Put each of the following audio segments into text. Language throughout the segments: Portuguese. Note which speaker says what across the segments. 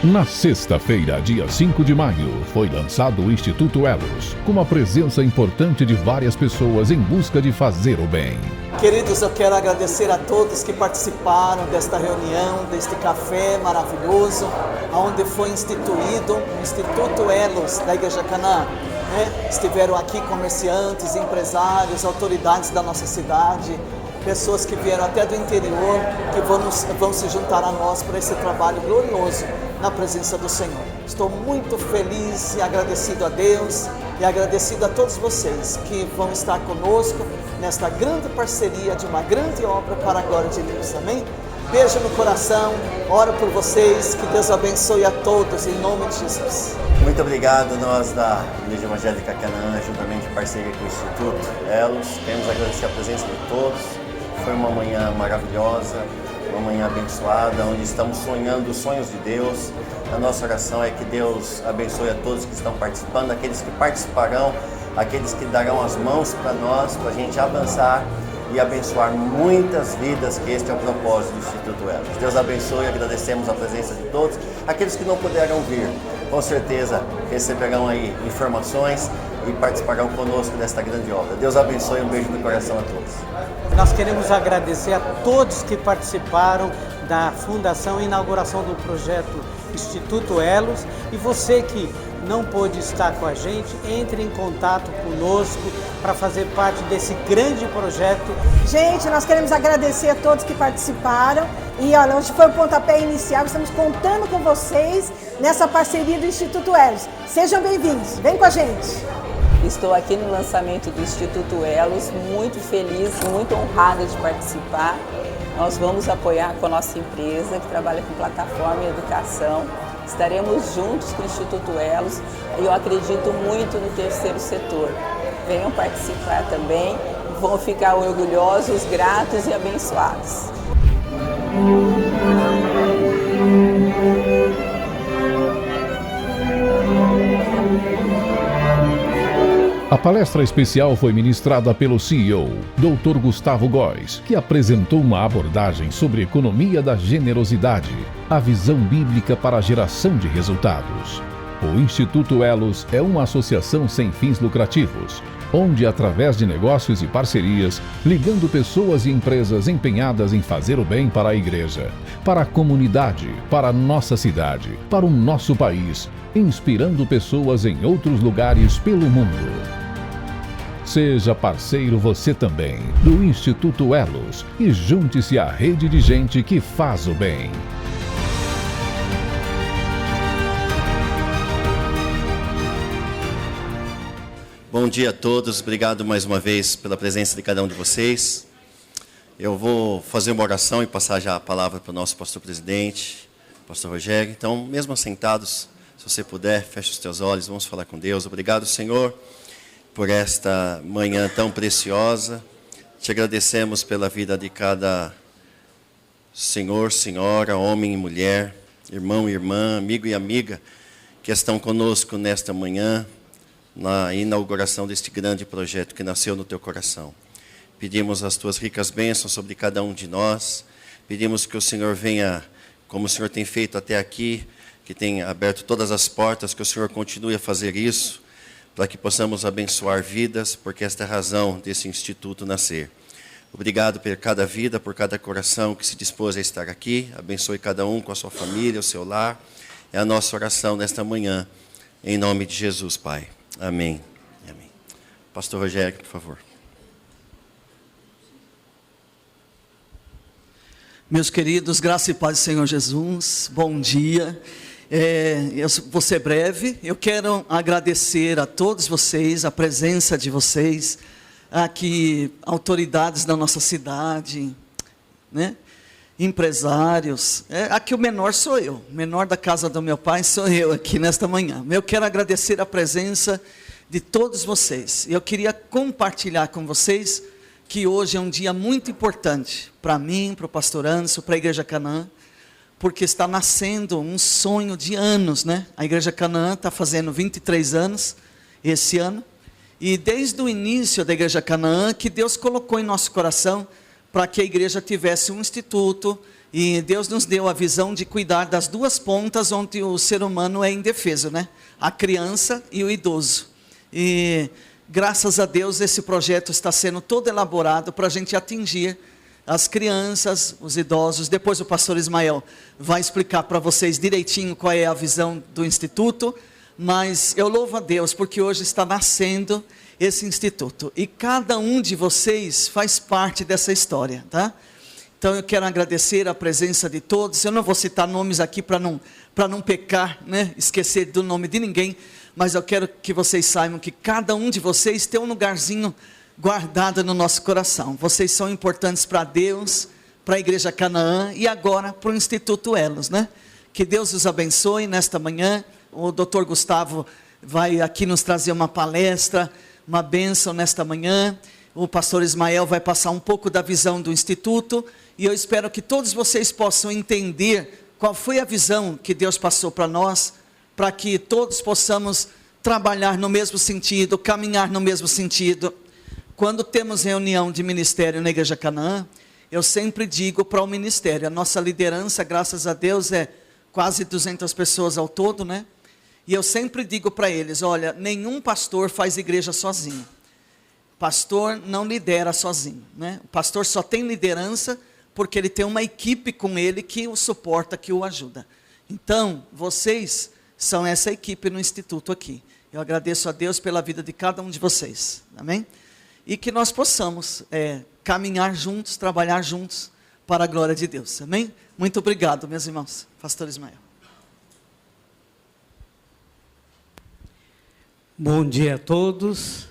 Speaker 1: Na sexta-feira, dia 5 de maio, foi lançado o Instituto Elos, com uma presença importante de várias pessoas em busca de fazer o bem.
Speaker 2: Queridos, eu quero agradecer a todos que participaram desta reunião, deste café maravilhoso, onde foi instituído o Instituto Elos da Igreja Canaã. Estiveram aqui comerciantes, empresários, autoridades da nossa cidade, pessoas que vieram até do interior, que vão se juntar a nós para esse trabalho glorioso na presença do Senhor. Estou muito feliz e agradecido a Deus e agradecido a todos vocês que vão estar conosco nesta grande parceria de uma grande obra para a glória de Deus. Amém? Beijo no coração, oro por vocês, que Deus abençoe a todos em nome de Jesus.
Speaker 3: Muito obrigado, nós da Igreja Evangélica Canaã, juntamente em parceria com o Instituto Elos, queremos agradecer a presença de todos. Foi uma manhã maravilhosa, uma manhã abençoada, onde estamos sonhando os sonhos de Deus. A nossa oração é que Deus abençoe a todos que estão participando, aqueles que participarão, aqueles que darão as mãos para nós, para a gente avançar e abençoar muitas vidas, que este é o propósito do Instituto Elos. Deus abençoe, agradecemos a presença de todos. Aqueles que não puderam vir, com certeza receberão aí informações e participarão conosco desta grande obra. Deus abençoe, um beijo no coração a todos.
Speaker 4: Nós queremos agradecer a todos que participaram da fundação e inauguração do projeto Instituto Elos, e você que não pôde estar com a gente, entre em contato conosco para fazer parte desse grande projeto.
Speaker 5: Gente, nós queremos agradecer a todos que participaram e olha, hoje foi o pontapé inicial, estamos contando com vocês nessa parceria do Instituto Elos. Sejam bem-vindos, vem com a gente!
Speaker 6: Estou aqui no lançamento do Instituto Elos, muito feliz, muito honrada de participar. Nós vamos apoiar com a nossa empresa, que trabalha com plataforma e educação. Estaremos juntos com o Instituto Elos e eu acredito muito no terceiro setor. Venham participar também, vão ficar orgulhosos, gratos e abençoados.
Speaker 1: A palestra especial foi ministrada pelo CEO, Dr. Gustavo Góes, que apresentou uma abordagem sobre economia da generosidade, a visão bíblica para a geração de resultados. O Instituto Elos é uma associação sem fins lucrativos, onde, através de negócios e parcerias, ligando pessoas e empresas empenhadas em fazer o bem para a igreja, para a comunidade, para a nossa cidade, para o nosso país, inspirando pessoas em outros lugares pelo mundo. Seja parceiro você também do Instituto Elos e junte-se à rede de gente que faz o bem.
Speaker 3: Bom dia a todos, obrigado mais uma vez pela presença de cada um de vocês. Eu vou fazer uma oração e passar já a palavra para o nosso pastor-presidente, pastor Rogério. Então, mesmo assentados, se você puder, feche os teus olhos, vamos falar com Deus. Obrigado, Senhor, por esta manhã tão preciosa. Te agradecemos pela vida de cada senhor, senhora, homem e mulher, irmão e irmã, amigo e amiga, que estão conosco nesta manhã, na inauguração deste grande projeto que nasceu no teu coração. Pedimos as tuas ricas bênçãos sobre cada um de nós. Pedimos que o Senhor venha, como o Senhor tem feito até aqui, que tem aberto todas as portas, que o Senhor continue a fazer isso, para que possamos abençoar vidas, porque esta é a razão desse instituto nascer. Obrigado por cada vida, por cada coração que se dispôs a estar aqui. Abençoe cada um com a sua família, o seu lar. É a nossa oração nesta manhã, em nome de Jesus, Pai. Amém. Amém. Pastor Rogério, por favor.
Speaker 7: Meus queridos, graça e paz do Senhor Jesus, bom dia. Eu vou ser breve. Eu quero agradecer a todos vocês, a presença de vocês, aqui, autoridades da nossa cidade, né? Empresários. Aqui o menor sou eu, o menor da casa do meu pai sou eu aqui nesta manhã. Eu quero agradecer a presença de todos vocês. Eu queria compartilhar com vocês que hoje é um dia muito importante para mim, para o pastor Anderson, para a Igreja Canaã, porque está nascendo um sonho de anos, né? A Igreja Canaã está fazendo 23 anos esse ano, e desde o início da Igreja Canaã, que Deus colocou em nosso coração para que a igreja tivesse um instituto E Deus nos deu a visão de cuidar das duas pontas onde o ser humano é indefeso, né? A criança e o idoso. E graças a Deus esse projeto está sendo todo elaborado para a gente atingir as crianças, os idosos. Depois o pastor Ismael vai explicar para vocês direitinho qual é a visão do Instituto. Mas eu louvo a Deus porque hoje está nascendo esse Instituto. E cada um de vocês faz parte dessa história, tá? Então eu quero agradecer a presença de todos. Eu não vou citar nomes aqui para não pecar, né? Esquecer do nome de ninguém. Mas eu quero que vocês saibam que cada um de vocês tem um lugarzinho guardado no nosso coração. Vocês são importantes para Deus, para a Igreja Canaã e agora para o Instituto Elos, né? Que Deus os abençoe nesta manhã. O Dr. Gustavo vai aqui nos trazer uma palestra, uma bênção nesta manhã. O pastor Ismael vai passar um pouco da visão do Instituto. E eu espero que todos vocês possam entender qual foi a visão que Deus passou para nós, para que todos possamos trabalhar no mesmo sentido, caminhar no mesmo sentido. Quando temos reunião de ministério na Igreja Canaã, eu sempre digo para o ministério, a nossa liderança, graças a Deus, é quase 200 pessoas ao todo, né? E eu sempre digo para eles, olha, nenhum pastor faz igreja sozinho. Pastor não lidera sozinho, né? O pastor só tem liderança porque ele tem uma equipe com ele que o suporta, que o ajuda. Então, vocês são essa equipe no Instituto aqui. Eu agradeço a Deus pela vida de cada um de vocês, amém? E que nós possamos caminhar juntos, trabalhar juntos para a glória de Deus, amém? Muito obrigado, meus irmãos. Pastor Ismael.
Speaker 4: Bom dia a todos.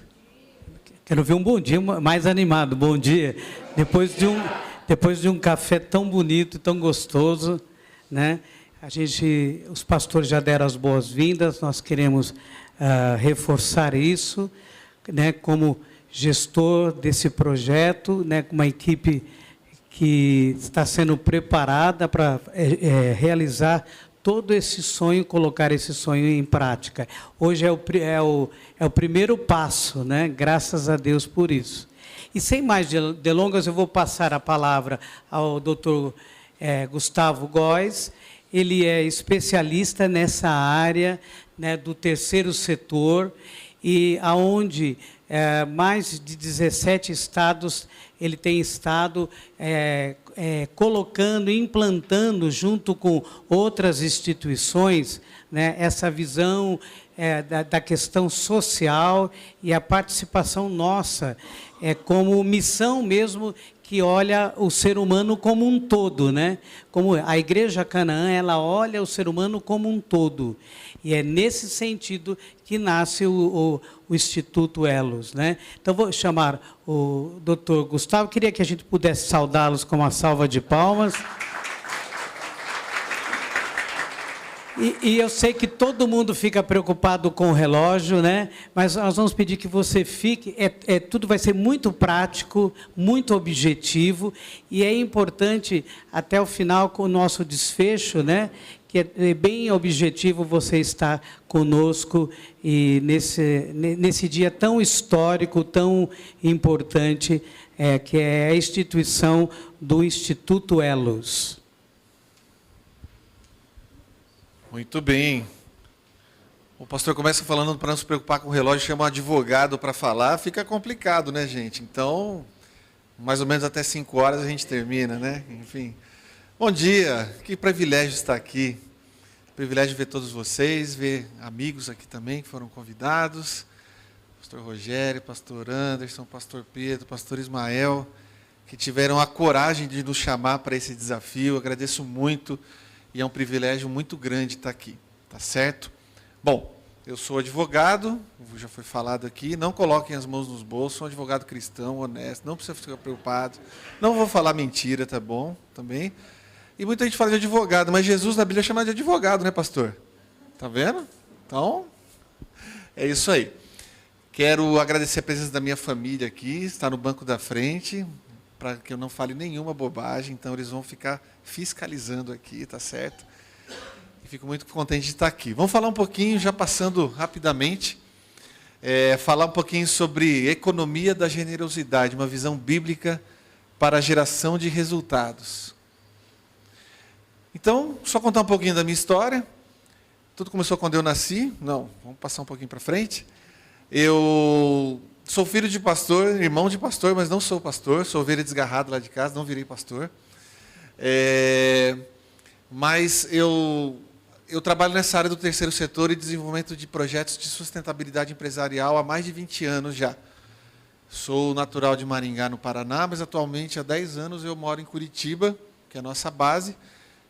Speaker 4: Quero ver um bom dia mais animado. Bom dia. Depois de um café tão bonito, tão gostoso, né? Os pastores já deram as boas-vindas. Nós queremos reforçar isso, né? Como gestor desse projeto, né? Com uma equipe que está sendo preparada para realizar todo esse sonho, colocar esse sonho em prática. Hoje é o primeiro passo, né? Graças a Deus por isso. E sem mais delongas, eu vou passar a palavra ao Dr. Gustavo Góes. Ele é especialista nessa área, né, do terceiro setor, e aonde mais de 17 estados ele tem estado colocando, implantando junto com outras instituições, né, essa visão da questão social e a participação nossa como missão mesmo, que olha o ser humano como um todo, né? Como a Igreja Canaã, ela olha o ser humano como um todo. E é nesse sentido que nasce o Instituto Elos, né? Então, vou chamar o Dr. Gustavo. Queria que a gente pudesse saudá-los com uma salva de palmas. E eu sei que todo mundo fica preocupado com o relógio, né? Mas nós vamos pedir que você fique. Tudo vai ser muito prático, muito objetivo, e é importante até o final com o nosso desfecho, né? Que é bem objetivo você estar conosco e nesse dia tão histórico, tão importante, que é a instituição do Instituto Elos.
Speaker 8: Muito bem. O pastor começa falando para não se preocupar com o relógio, chama um advogado para falar, fica complicado, né, gente? Então, mais ou menos até 5 horas a gente termina, né? Enfim. Bom dia, que privilégio estar aqui. Privilégio ver todos vocês, ver amigos aqui também que foram convidados. Pastor Rogério, pastor Anderson, pastor Pedro, pastor Ismael, que tiveram a coragem de nos chamar para esse desafio. Eu agradeço muito. E é um privilégio muito grande estar aqui, tá certo? Bom, eu sou advogado, já foi falado aqui, não coloquem as mãos nos bolsos, sou um advogado cristão, honesto, não precisa ficar preocupado, não vou falar mentira, tá bom? Também. E muita gente fala de advogado, mas Jesus na Bíblia chama de advogado, né, pastor? Tá vendo? Então, é isso aí. Quero agradecer a presença da minha família aqui, está no banco da frente, para que eu não fale nenhuma bobagem, então eles vão ficar fiscalizando aqui, tá certo? E fico muito contente de estar aqui. Vamos falar um pouquinho, já passando rapidamente, falar um pouquinho sobre economia da generosidade, uma visão bíblica para a geração de resultados. Então, só contar um pouquinho da minha história. Tudo começou quando eu nasci. Não, vamos passar um pouquinho para frente. Eu sou filho de pastor, irmão de pastor, mas não sou pastor. Sou ovelha desgarrada lá de casa, não virei pastor. Mas eu trabalho nessa área do terceiro setor e desenvolvimento de projetos de sustentabilidade empresarial há mais de 20 anos já. Sou natural de Maringá, no Paraná, mas atualmente há 10 anos eu moro em Curitiba, que é a nossa base,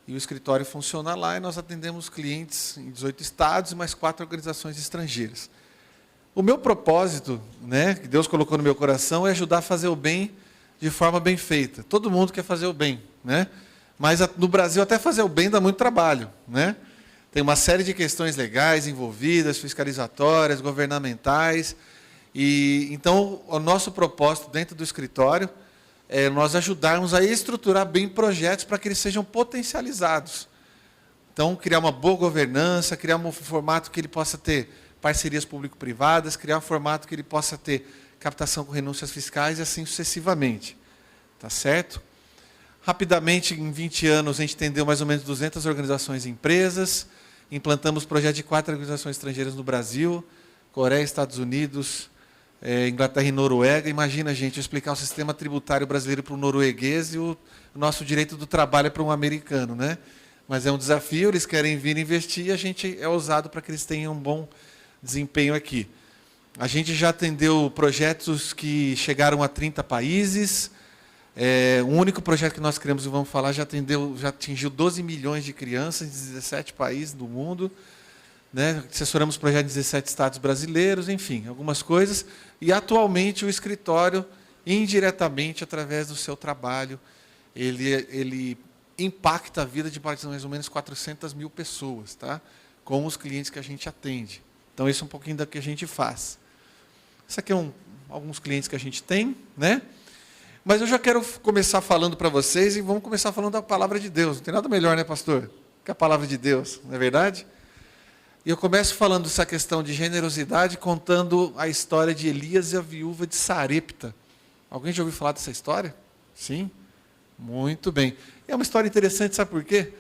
Speaker 8: e o escritório funciona lá, e nós atendemos clientes em 18 estados e mais 4 organizações estrangeiras. O meu propósito, né, que Deus colocou no meu coração, é ajudar a fazer o bem de forma bem feita. Todo mundo quer fazer o bem, né? Mas no Brasil até fazer o bem dá muito trabalho, né? Tem uma série de questões legais envolvidas, fiscalizatórias, governamentais. E então o nosso propósito dentro do escritório é nós ajudarmos a estruturar bem projetos para que eles sejam potencializados. Então, criar uma boa governança, criar um formato que ele possa ter parcerias público-privadas, criar um formato que ele possa ter captação com renúncias fiscais e assim sucessivamente. Tá certo? Rapidamente, em 20 anos, a gente atendeu mais ou menos 200 organizações e empresas, implantamos projetos de 4 organizações estrangeiras no Brasil, Coreia, Estados Unidos, Inglaterra e Noruega. Imagina, gente, eu explicar o sistema tributário brasileiro para um norueguês e o nosso direito do trabalho é para um americano, né? Mas é um desafio, eles querem vir investir e a gente é ousado para que eles tenham um bom desempenho aqui. A gente já atendeu projetos que chegaram a 30 países. O único projeto que nós criamos, e vamos falar, já atingiu 12 milhões de crianças em 17 países do mundo. Né? Assessoramos projetos em 17 estados brasileiros, enfim, algumas coisas. E, atualmente, o escritório, indiretamente, através do seu trabalho, ele impacta a vida de mais ou menos 400 mil pessoas, tá? Com os clientes que a gente atende. Então, esse é um pouquinho do que a gente faz. Isso aqui é alguns clientes que a gente tem, né? Mas eu já quero começar falando para vocês e vamos começar falando da palavra de Deus. Não tem nada melhor, né, pastor? Que a palavra de Deus, não é verdade? E eu começo falando dessa questão de generosidade, contando a história de Elias e a viúva de Sarepta. Alguém já ouviu falar dessa história? Sim? Muito bem. É uma história interessante, sabe por quê?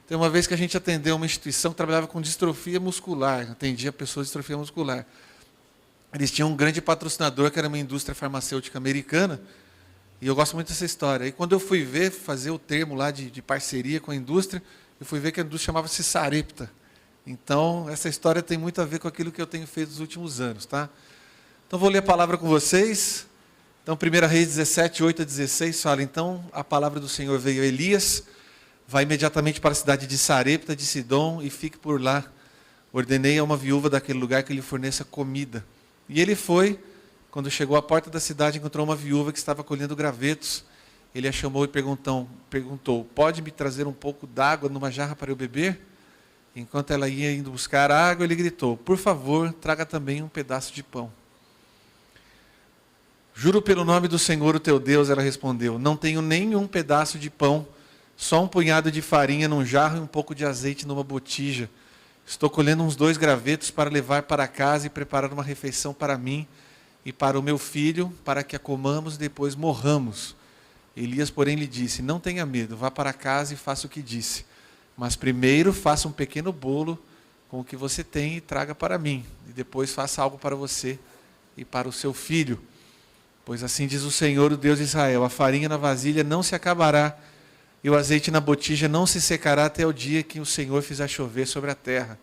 Speaker 8: Tem uma vez que a gente atendeu uma instituição que trabalhava com distrofia muscular, atendia pessoas de distrofia muscular. Eles tinham um grande patrocinador, que era uma indústria farmacêutica americana, e eu gosto muito dessa história. E quando eu fui ver, fazer o termo lá de parceria com a indústria, eu fui ver que a indústria chamava-se Sarepta. Então, essa história tem muito a ver com aquilo que eu tenho feito nos últimos anos, tá? Então, vou ler a palavra com vocês. Então, 1 Reis 17, 8 a 16, fala: então, a palavra do Senhor veio a Elias, vai imediatamente para a cidade de Sarepta, de Sidom, e fique por lá. Ordenei a uma viúva daquele lugar que lhe forneça comida. E ele foi, quando chegou à porta da cidade, encontrou uma viúva que estava colhendo gravetos. Ele a chamou e perguntou: pode me trazer um pouco d'água numa jarra para eu beber? Enquanto ela ia indo buscar água, ele gritou: por favor, traga também um pedaço de pão. Juro pelo nome do Senhor, o teu Deus, ela respondeu, não tenho nenhum pedaço de pão, só um punhado de farinha num jarro e um pouco de azeite numa botija. Estou colhendo uns 2 gravetos para levar para casa e preparar uma refeição para mim e para o meu filho, para que a comamos e depois morramos. Elias, porém, lhe disse: não tenha medo, vá para casa e faça o que disse. Mas primeiro faça um pequeno bolo com o que você tem e traga para mim. E depois faça algo para você e para o seu filho. Pois assim diz o Senhor, o Deus de Israel: a farinha na vasilha não se acabará, e o azeite na botija não se secará até o dia que o Senhor fizer chover sobre a terra.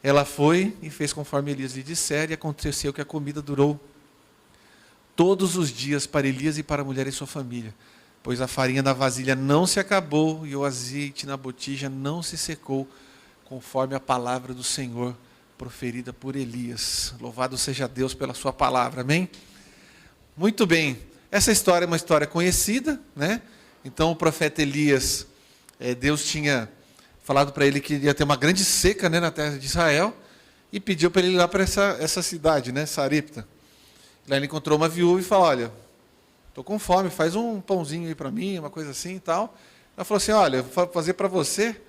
Speaker 8: Ela foi e fez conforme Elias lhe dissera, e aconteceu que a comida durou todos os dias para Elias e para a mulher e sua família. Pois a farinha na vasilha não se acabou e o azeite na botija não se secou, conforme a palavra do Senhor proferida por Elias. Louvado seja Deus pela sua palavra, amém? Muito bem, essa história é uma história conhecida, né? Então o profeta Elias, Deus tinha falado para ele que ia ter uma grande seca, né, na terra de Israel, e pediu para ele ir lá para essa cidade, né, Sarepta. Lá ele encontrou uma viúva e falou: olha, estou com fome, faz um pãozinho aí para mim, uma coisa assim e tal. Ela falou assim: olha, vou fazer para você,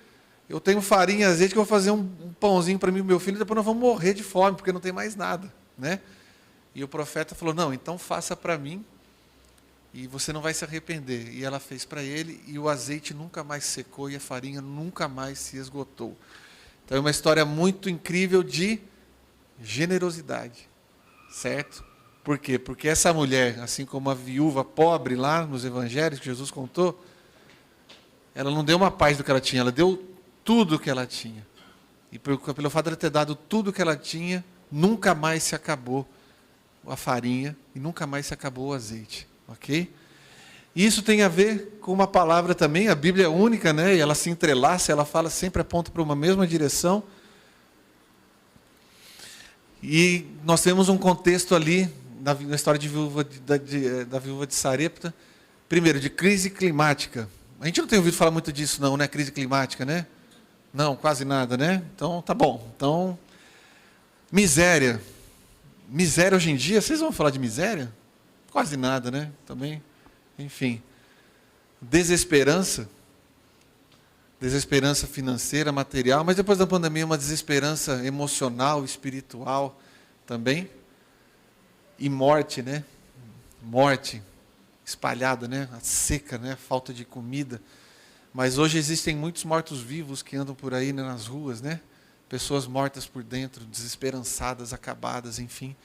Speaker 8: eu tenho farinha e azeite, que eu vou fazer um pãozinho para mim e meu filho, e depois nós vamos morrer de fome, porque não tem mais nada, né? E o profeta falou: não, então faça para mim e você não vai se arrepender. E ela fez para ele, e o azeite nunca mais secou, e a farinha nunca mais se esgotou. Então é uma história muito incrível de generosidade, certo? Por quê? Porque essa mulher, assim como a viúva pobre lá nos evangelhos que Jesus contou, ela não deu uma parte do que ela tinha, ela deu tudo o que ela tinha. E pelo fato de ela ter dado tudo o que ela tinha, nunca mais se acabou a farinha e nunca mais se acabou o azeite. Ok? E isso tem a ver com uma palavra também, a Bíblia é única, né? E ela se entrelaça, ela fala, sempre aponta para uma mesma direção. E nós temos um contexto ali, na história da viúva de Sarepta, primeiro, de crise climática. A gente não tem ouvido falar muito disso não, né? Crise climática, né? Não, quase nada, né? Então, tá bom. Então, miséria. Miséria hoje em dia, vocês vão falar de miséria? Quase nada, né? Também, enfim. Desesperança. Desesperança financeira, material, mas depois da pandemia uma desesperança emocional, espiritual também. E morte, né? Morte espalhada, né? A seca, né? A falta de comida. Mas hoje existem muitos mortos-vivos que andam por aí, né, nas ruas, né? Pessoas mortas por dentro, desesperançadas, acabadas, enfim.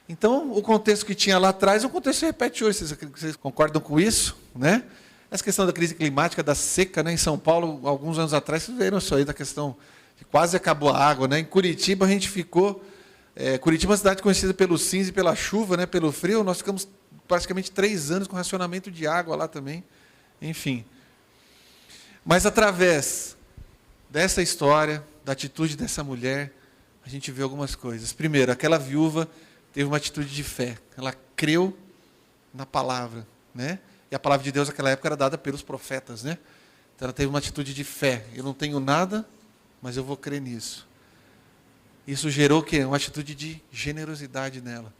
Speaker 8: Então, o contexto que tinha lá atrás, o contexto se repete hoje. Vocês concordam com isso? Né? Essa questão da crise climática, da seca, né? Em São Paulo, alguns anos atrás, vocês viram isso aí, da questão de quase acabou a água. Né? Em Curitiba, a gente ficou... Curitiba é uma cidade conhecida pelo cinza e pela chuva, né? Pelo frio. Nós ficamos praticamente 3 anos com racionamento de água lá também. Enfim. Mas através dessa história, da atitude dessa mulher, a gente vê algumas coisas. Primeiro, aquela viúva teve uma atitude de fé. Ela creu na palavra, né? E a palavra de Deus naquela época era dada pelos profetas, né? Então ela teve uma atitude de fé. Eu não tenho nada, mas eu vou crer nisso. Isso gerou o quê? Uma atitude de generosidade nela.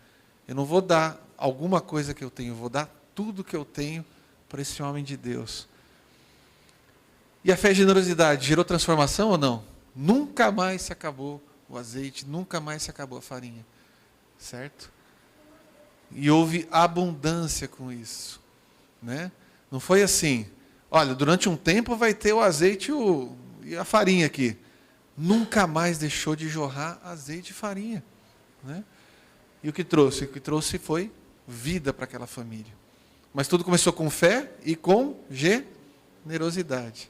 Speaker 8: Eu não vou dar alguma coisa que eu tenho, eu vou dar tudo que eu tenho para esse homem de Deus. E a fé e a generosidade gerou transformação ou não? Nunca mais se acabou o azeite, nunca mais se acabou a farinha. Certo? E houve abundância com isso. Né? Não foi assim, olha, durante um tempo vai ter o azeite e a farinha aqui. Nunca mais deixou de jorrar azeite e farinha. Né? E o que trouxe? O que trouxe foi vida para aquela família. Mas tudo começou com fé e com generosidade.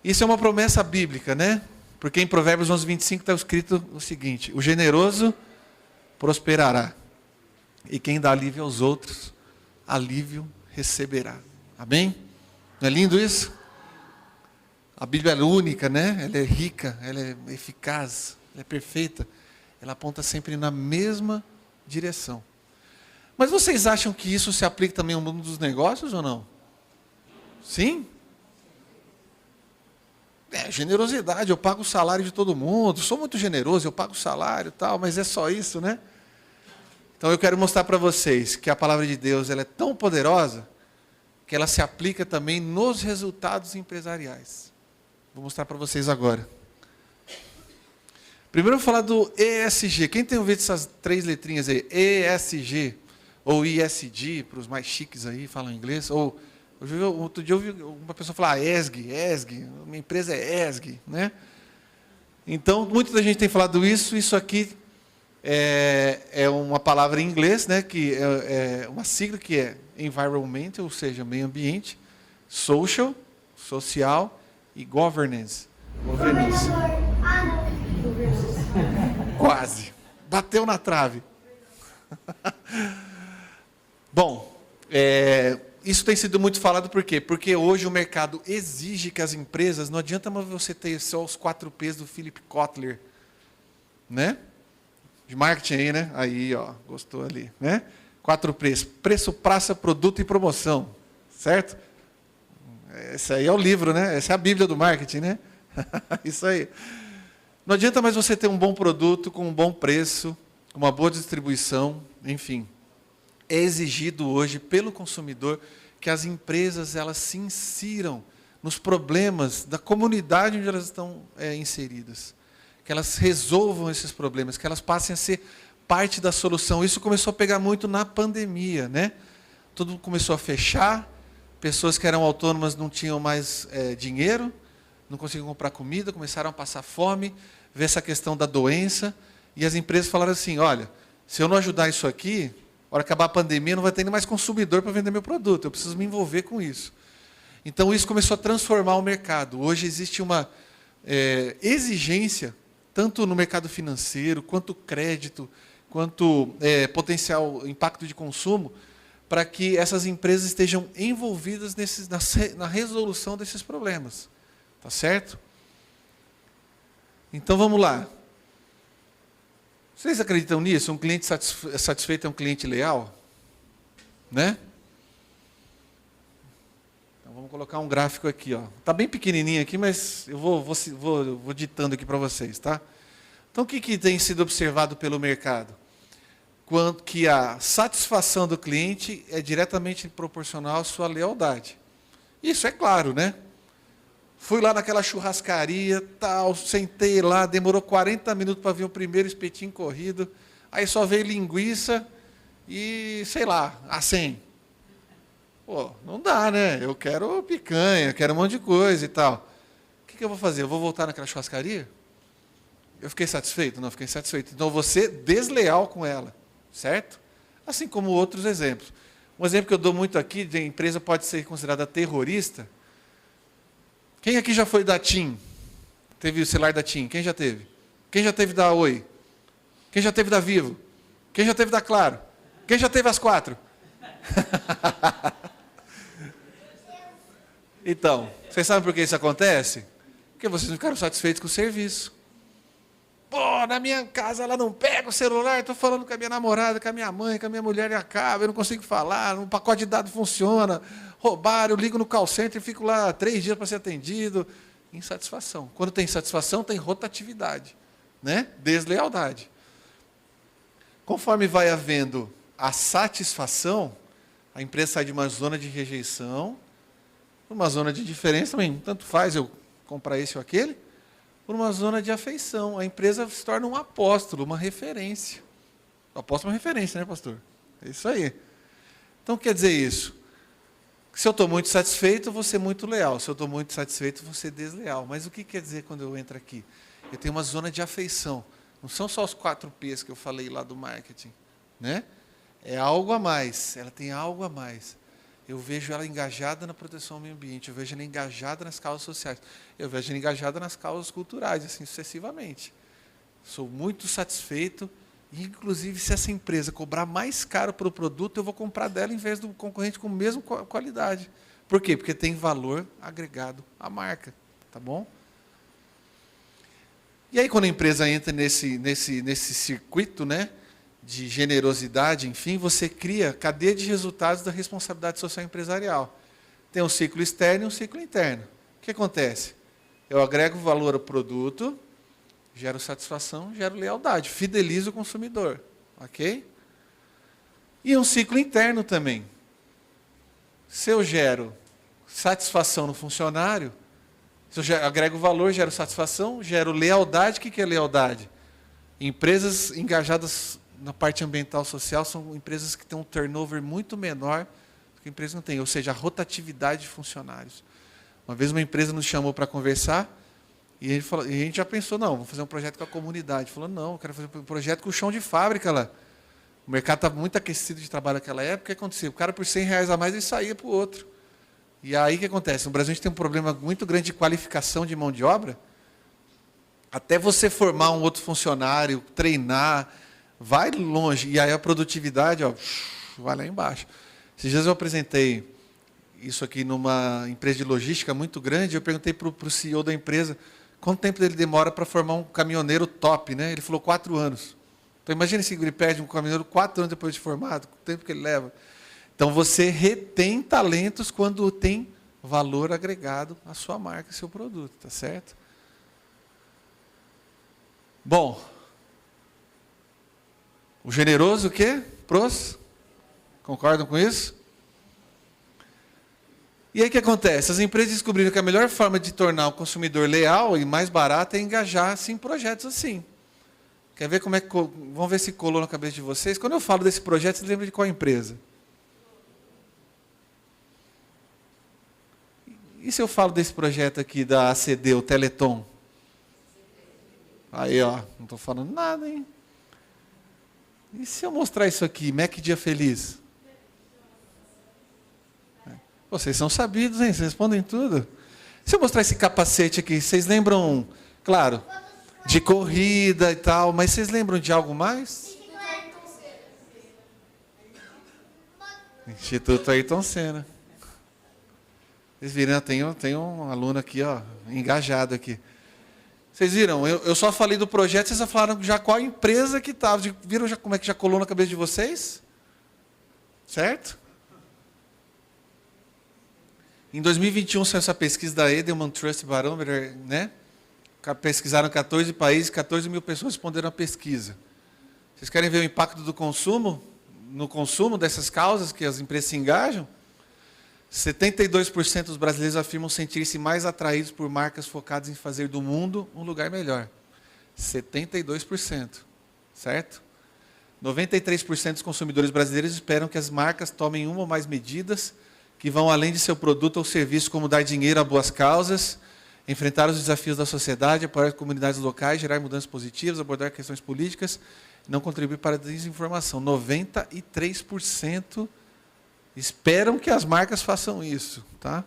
Speaker 8: Isso é uma promessa bíblica, né? Porque em Provérbios 11:25 está escrito o seguinte: o generoso prosperará, e quem dá alívio aos outros, alívio receberá. Amém? Não é lindo isso? A Bíblia é única, né? Ela é rica, ela é eficaz, ela é perfeita. Ela aponta sempre na mesma direção. Mas vocês acham que isso se aplica também ao mundo dos negócios ou não? Sim? Generosidade, eu pago o salário de todo mundo, sou muito generoso, eu pago o salário e tal, mas é só isso, né? Então eu quero mostrar para vocês que a palavra de Deus ela é tão poderosa que ela se aplica também nos resultados empresariais. Vou mostrar para vocês agora. Primeiro eu vou falar do ESG. Quem tem ouvido essas 3 letrinhas aí? ESG, ou ISD, para os mais chiques aí, falam inglês, ou... Outro dia eu ouvi uma pessoa falar ESG, minha empresa é ESG, né? Então, muita gente tem falado isso aqui é uma palavra em inglês, né? Que é uma sigla que é Environment, ou seja, meio ambiente, Social, social e Governance. Quase. Bateu na trave. Bom, isso tem sido muito falado por quê? Porque hoje o mercado exige que as empresas, não adianta mais você ter só os 4 P's do Philip Kotler, né? De marketing aí, né? Aí, ó, gostou ali, né? 4 P's: preço, praça, produto e promoção, certo? Esse aí é o livro, né? Essa é a Bíblia do marketing, né? Isso aí. Não adianta mais você ter um bom produto com um bom preço, uma boa distribuição, enfim. É exigido hoje pelo consumidor que as empresas elas se insiram nos problemas da comunidade onde elas estão inseridas. Que elas resolvam esses problemas, que elas passem a ser parte da solução. Isso começou a pegar muito na pandemia, né? todo mundo começou a fechar, pessoas que eram autônomas não tinham mais dinheiro, não conseguiam comprar comida, começaram a passar fome, ver essa questão da doença, e as empresas falaram assim, olha, se eu não ajudar isso aqui, na hora que acabar a pandemia, não vai ter nem mais consumidor para vender meu produto, eu preciso me envolver com isso. Então, isso começou a transformar o mercado. Hoje existe uma exigência, tanto no mercado financeiro, quanto crédito, quanto potencial impacto de consumo, para que essas empresas estejam envolvidas na resolução desses problemas. Tá certo? Então, vamos lá. Vocês acreditam nisso? Um cliente satisfeito é um cliente leal? Né? Então, vamos colocar um gráfico aqui. Está bem pequenininho aqui, mas eu vou ditando aqui para vocês. Tá? Então, o que tem sido observado pelo mercado? Que a satisfação do cliente é diretamente proporcional à sua lealdade. Isso é claro, né? Fui lá naquela churrascaria, tal, sentei lá, demorou 40 minutos para vir o primeiro espetinho corrido, aí só veio linguiça e, sei lá, a 100. Pô, não dá, né? Eu quero picanha, quero um monte de coisa e tal. O que eu vou fazer? Eu vou voltar naquela churrascaria? Eu fiquei satisfeito? Não, fiquei insatisfeito. Então, eu vou ser desleal com ela, certo? Assim como outros exemplos. Um exemplo que eu dou muito aqui, de empresa pode ser considerada terrorista. Quem aqui já foi da TIM? Teve o celular da TIM? Quem já teve? Quem já teve da Oi? Quem já teve da Vivo? Quem já teve da Claro? Quem já teve as 4? Então, vocês sabem por que isso acontece? Porque vocês não ficaram satisfeitos com o serviço. Pô, na minha casa ela não pega o celular, estou falando com a minha namorada, com a minha mãe, com a minha mulher e acaba, eu não consigo falar, um pacote de dados funciona, roubaram, eu ligo no call center e fico lá 3 dias para ser atendido. Insatisfação. Quando tem insatisfação, tem rotatividade, né? Deslealdade. Conforme vai havendo a satisfação, a empresa sai de uma zona de rejeição, uma zona de diferença também, tanto faz eu comprar esse ou aquele, por uma zona de afeição. A empresa se torna um apóstolo, uma referência. O apóstolo é uma referência, né, pastor? É isso aí. Então, quer dizer isso? Se eu estou muito satisfeito, eu vou ser muito leal. Se eu estou muito satisfeito, eu vou ser desleal. Mas o que quer dizer quando eu entro aqui? Eu tenho uma zona de afeição. Não são só os 4 P's que eu falei lá do marketing, né? É algo a mais. Ela tem algo a mais. Eu vejo ela engajada na proteção ao meio ambiente, eu vejo ela engajada nas causas sociais, eu vejo ela engajada nas causas culturais, assim sucessivamente. Sou muito satisfeito, e inclusive se essa empresa cobrar mais caro pelo produto, eu vou comprar dela em vez do concorrente com a mesma qualidade. Por quê? Porque tem valor agregado à marca, tá bom? E aí quando a empresa entra nesse circuito, né, de generosidade, enfim, você cria cadeia de resultados da responsabilidade social empresarial. Tem um ciclo externo e um ciclo interno. O que acontece? Eu agrego valor ao produto, gero satisfação, gero lealdade, fidelizo o consumidor. Ok? E um ciclo interno também. Se eu gero satisfação no funcionário, se eu agrego valor, gero satisfação, gero lealdade. O que é lealdade? Empresas engajadas na parte ambiental social são empresas que têm um turnover muito menor do que empresas que não têm, ou seja, a rotatividade de funcionários. Uma vez uma empresa nos chamou para conversar e a gente já pensou, não, vamos fazer um projeto com a comunidade. Falou, não, eu quero fazer um projeto com o chão de fábrica lá. O mercado estava muito aquecido de trabalho naquela época, o que acontecia? O cara por R$100 a mais ele saía para o outro. E aí o que acontece? No Brasil a gente tem um problema muito grande de qualificação de mão de obra. Até você formar um outro funcionário, treinar, vai longe, e aí a produtividade vai lá embaixo. Esses dias eu apresentei isso aqui numa empresa de logística muito grande, eu perguntei para o CEO da empresa quanto tempo ele demora para formar um caminhoneiro top, né? Ele falou 4 anos. Então imagine se ele perde um caminhoneiro 4 anos depois de formado, o tempo que ele leva. Então você retém talentos quando tem valor agregado à sua marca, ao seu produto, tá certo? Bom, o generoso o quê? Pros? Concordam com isso? E aí o que acontece? As empresas descobriram que a melhor forma de tornar o consumidor leal e mais barato é engajar-se em projetos assim. Quer ver como é que... Vamos ver se colou na cabeça de vocês. Quando eu falo desse projeto, vocês lembram de qual empresa? E se eu falo desse projeto aqui da ACD, o Teleton? Aí, ó, não estou falando nada, hein? E se eu mostrar isso aqui, Mac Dia Feliz? Vocês são sabidos, hein? Vocês respondem tudo. Se eu mostrar esse capacete aqui, vocês lembram, claro, de corrida e tal, mas vocês lembram de algo mais? Instituto Ayrton Senna. Vocês viram, tem um aluno aqui, ó, engajado aqui. Vocês viram, eu só falei do projeto, vocês já falaram já qual empresa que estava. Viram já como é que já colou na cabeça de vocês? Certo? Em 2021 saiu essa pesquisa da Edelman Trust Barometer, né? Pesquisaram 14 países, 14 mil pessoas responderam a pesquisa. Vocês querem ver o impacto do consumo? No consumo dessas causas que as empresas se engajam? 72% dos brasileiros afirmam sentir-se mais atraídos por marcas focadas em fazer do mundo um lugar melhor. 72%, certo? 93% dos consumidores brasileiros esperam que as marcas tomem uma ou mais medidas que vão além de seu produto ou serviço, como dar dinheiro a boas causas, enfrentar os desafios da sociedade, apoiar comunidades locais, gerar mudanças positivas, abordar questões políticas, não contribuir para a desinformação. 93% esperam que as marcas façam isso. Tá?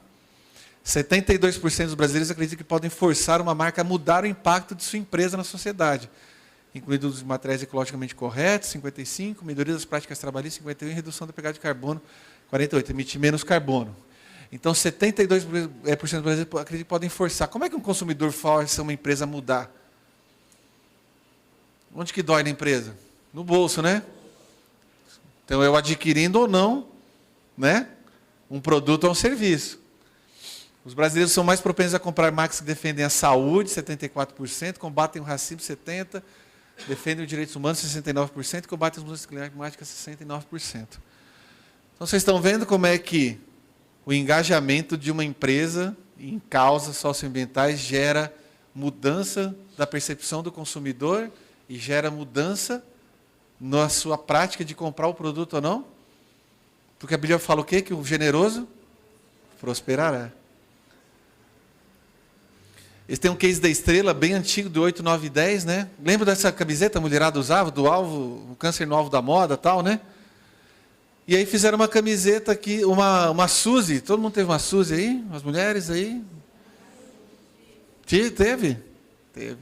Speaker 8: 72% dos brasileiros acreditam que podem forçar uma marca a mudar o impacto de sua empresa na sociedade, incluindo os materiais ecologicamente corretos, 55%, melhoria das práticas trabalhistas, 51%, e redução da pegada de carbono, 48%, emitir menos carbono. Então, 72% dos brasileiros acreditam que podem forçar. Como é que um consumidor força uma empresa a mudar? Onde que dói na empresa? No bolso, né? Então, eu adquirindo ou não, né, um produto ou um serviço. Os brasileiros são mais propensos a comprar marcas que defendem a saúde, 74%, combatem o racismo, 70%, defendem os direitos humanos, 69%, e combatem as mudanças climáticas, 69%. Então, vocês estão vendo como é que o engajamento de uma empresa em causas socioambientais gera mudança da percepção do consumidor e gera mudança na sua prática de comprar o produto ou não? Porque a Bíblia fala o quê? Que o generoso prosperará. Esse tem um case da Estrela, bem antigo, do 8, 9 e 10, né? Lembra dessa camiseta a mulherada usava, do alvo, o câncer no alvo da moda e tal, né? E aí fizeram uma camiseta aqui, uma Suzy. Todo mundo teve uma Suzy aí? As mulheres aí? Teve? Teve.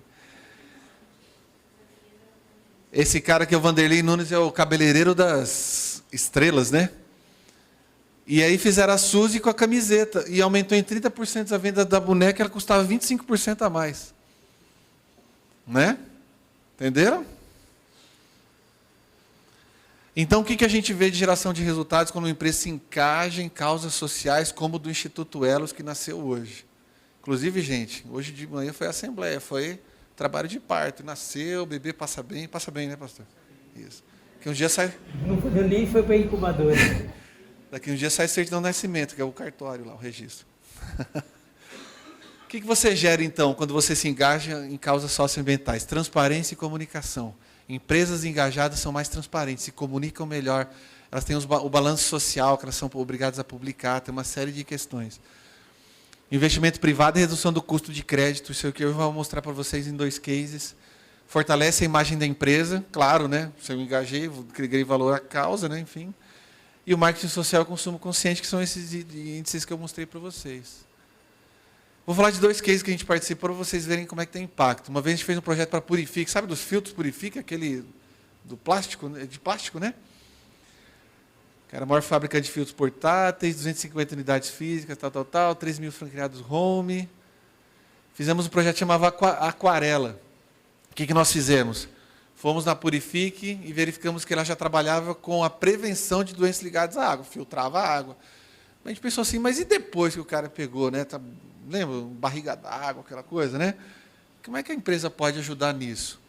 Speaker 8: Esse cara aqui, o Vanderlei Nunes, é o cabeleireiro das estrelas, né? E aí fizeram a Suzy com a camiseta. E aumentou em 30% a venda da boneca, ela custava 25% a mais. Né? Entenderam? Então, o que a gente vê de geração de resultados quando uma empresa se engaja em causas sociais, como o do Instituto Elos, que nasceu hoje? Inclusive, gente, hoje de manhã foi a assembleia, foi trabalho de parto. Nasceu, o bebê passa bem, né, pastor? Isso. Que um dia sai...
Speaker 4: Não nem foi para a incubadora.
Speaker 8: Daqui um dia sai certidão de nascimento, que é o cartório lá, o registro. O que você gera, então, quando você se engaja em causas socioambientais? Transparência e comunicação. Empresas engajadas são mais transparentes, se comunicam melhor, elas têm o balanço social que elas são obrigadas a publicar, tem uma série de questões. Investimento privado e redução do custo de crédito, isso é o que eu vou mostrar para vocês em 2 cases. Fortalece a imagem da empresa, claro, né? Se eu me engajei, agreguei valor à causa, né? Enfim. E o marketing social e o consumo consciente, que são esses índices que eu mostrei para vocês. Vou falar de 2 cases que a gente participou para vocês verem como é que tem impacto. Uma vez a gente fez um projeto para Purifique, sabe dos filtros Purifique, aquele do plástico, de plástico, né? Que era a maior fábrica de filtros portáteis, 250 unidades físicas, tal, 3 mil franqueados home. Fizemos um projeto que chamava Aquarela. O que nós fizemos? Fomos na Purifique e verificamos que ela já trabalhava com a prevenção de doenças ligadas à água, filtrava a água. A gente pensou assim, mas e depois que o cara pegou, né? Lembra? Barriga d'água, aquela coisa, né? Como é que a empresa pode ajudar nisso?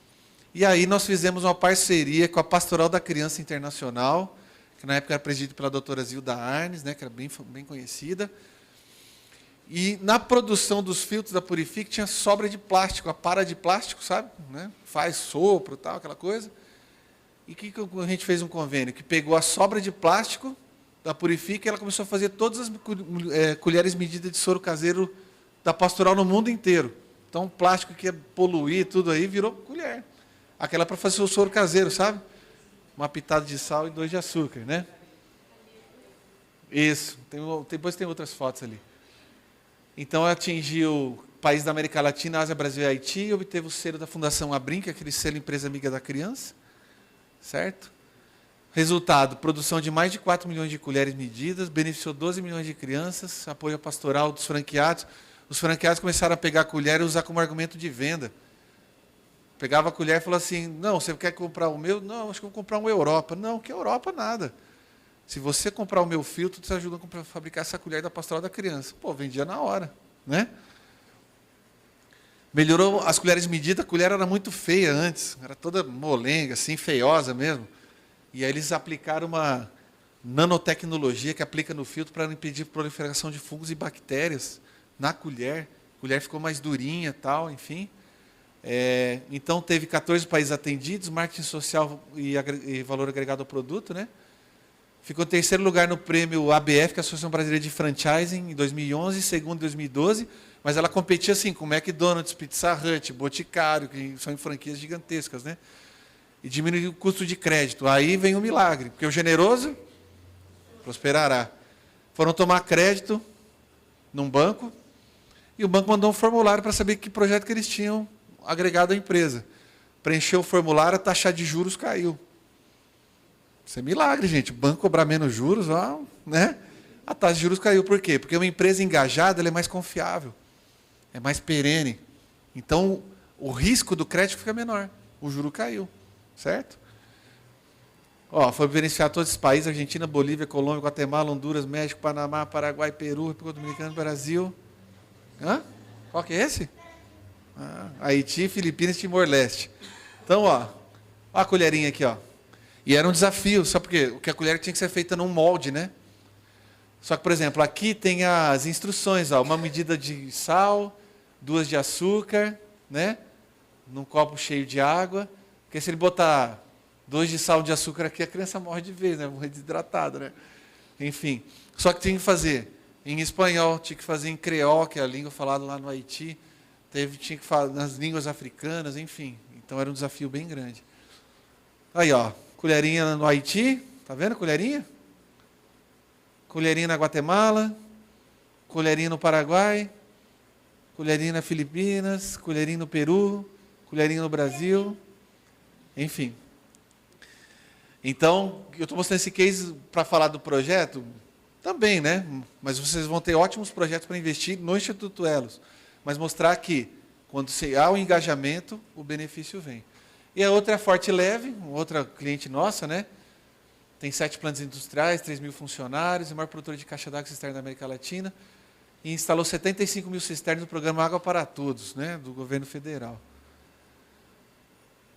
Speaker 8: E aí nós fizemos uma parceria com a Pastoral da Criança Internacional, que na época era presidida pela doutora Zilda Arnes, né? Que era bem conhecida. E na produção dos filtros da Purifique tinha sobra de plástico, a para de plástico, sabe? Né? Faz sopro, tal, aquela coisa. E que a gente fez um convênio? Que pegou a sobra de plástico, da Purifica, e ela começou a fazer todas as colheres medidas de soro caseiro da Pastoral no mundo inteiro. Então, plástico que ia poluir, tudo aí, virou colher. Aquela para fazer o soro caseiro, sabe? Uma pitada de sal e 2 de açúcar, né? Isso. Depois tem outras fotos ali. Então, atingiu países da América Latina, Ásia, Brasil e Haiti, e obteve o selo da Fundação Abrim, que é aquele selo Empresa Amiga da Criança. Certo? Resultado, produção de mais de 4 milhões de colheres medidas, beneficiou 12 milhões de crianças, apoio pastoral dos franqueados. Os franqueados começaram a pegar a colher e usar como argumento de venda. Pegava a colher e falava assim, não, você quer comprar o meu? Não, acho que eu vou comprar um Europa. Não, que Europa nada. Se você comprar o meu filtro, você ajuda a fabricar essa colher da Pastoral da Criança. Pô, vendia na hora, né? Melhorou as colheres medidas, a colher era muito feia antes, era toda molenga, assim, feiosa mesmo. E aí eles aplicaram uma nanotecnologia que aplica no filtro para impedir a proliferação de fungos e bactérias na colher. A colher ficou mais durinha, tal, enfim. Então teve 14 países atendidos, marketing social e valor agregado ao produto, né? Ficou em terceiro lugar no prêmio ABF, que é a Associação Brasileira de Franchising, em 2011, segundo em 2012, mas ela competia assim com McDonald's, Pizza Hut, Boticário, que são franquias gigantescas, né? E diminuiu o custo de crédito. Aí vem o milagre, porque o generoso prosperará. Foram tomar crédito num banco, e o banco mandou um formulário para saber que projeto que eles tinham agregado à empresa. Preencheu o formulário, a taxa de juros caiu. Isso é milagre, gente. O banco cobrar menos juros, né? A taxa de juros caiu. Por quê? Porque uma empresa engajada ela é mais confiável, é mais perene. Então, o risco do crédito fica menor. O juro caiu, certo? Foi beneficiar todos esses países: Argentina, Bolívia, Colômbia, Guatemala, Honduras, México, Panamá, Paraguai, Peru, República Dominicana, Brasil. Qual que é esse? Haiti, Filipinas e Timor-Leste. Então, a colherinha aqui, E era um desafio, só porque a colher tinha que ser feita num molde, né? Só que, por exemplo, aqui tem as instruções, uma medida de sal, 2 de açúcar, né? Num copo cheio de água. Porque se ele botar 2 de sal de açúcar aqui, a criança morre de vez, né? Morre desidratada, né? Enfim. Só que tinha que fazer em espanhol, tinha que fazer em creol, que é a língua falada lá no Haiti. Tinha que falar nas línguas africanas, enfim. Então era um desafio bem grande. Aí, colherinha no Haiti, tá vendo colherinha? Colherinha na Guatemala, colherinha no Paraguai, colherinha nas Filipinas, colherinha no Peru, colherinha no Brasil, enfim. Então, eu estou mostrando esse case para falar do projeto, também, né? Mas vocês vão ter ótimos projetos para investir no Instituto Elos, mas mostrar que, quando há o engajamento, o benefício vem. E a outra é a Forte Leve, outra cliente nossa, né? Tem 7 plantas industriais, 3 mil funcionários, a maior produtora de caixa d'água cisterna da América Latina, e instalou 75 mil cisternas no programa Água para Todos, né? Do governo federal.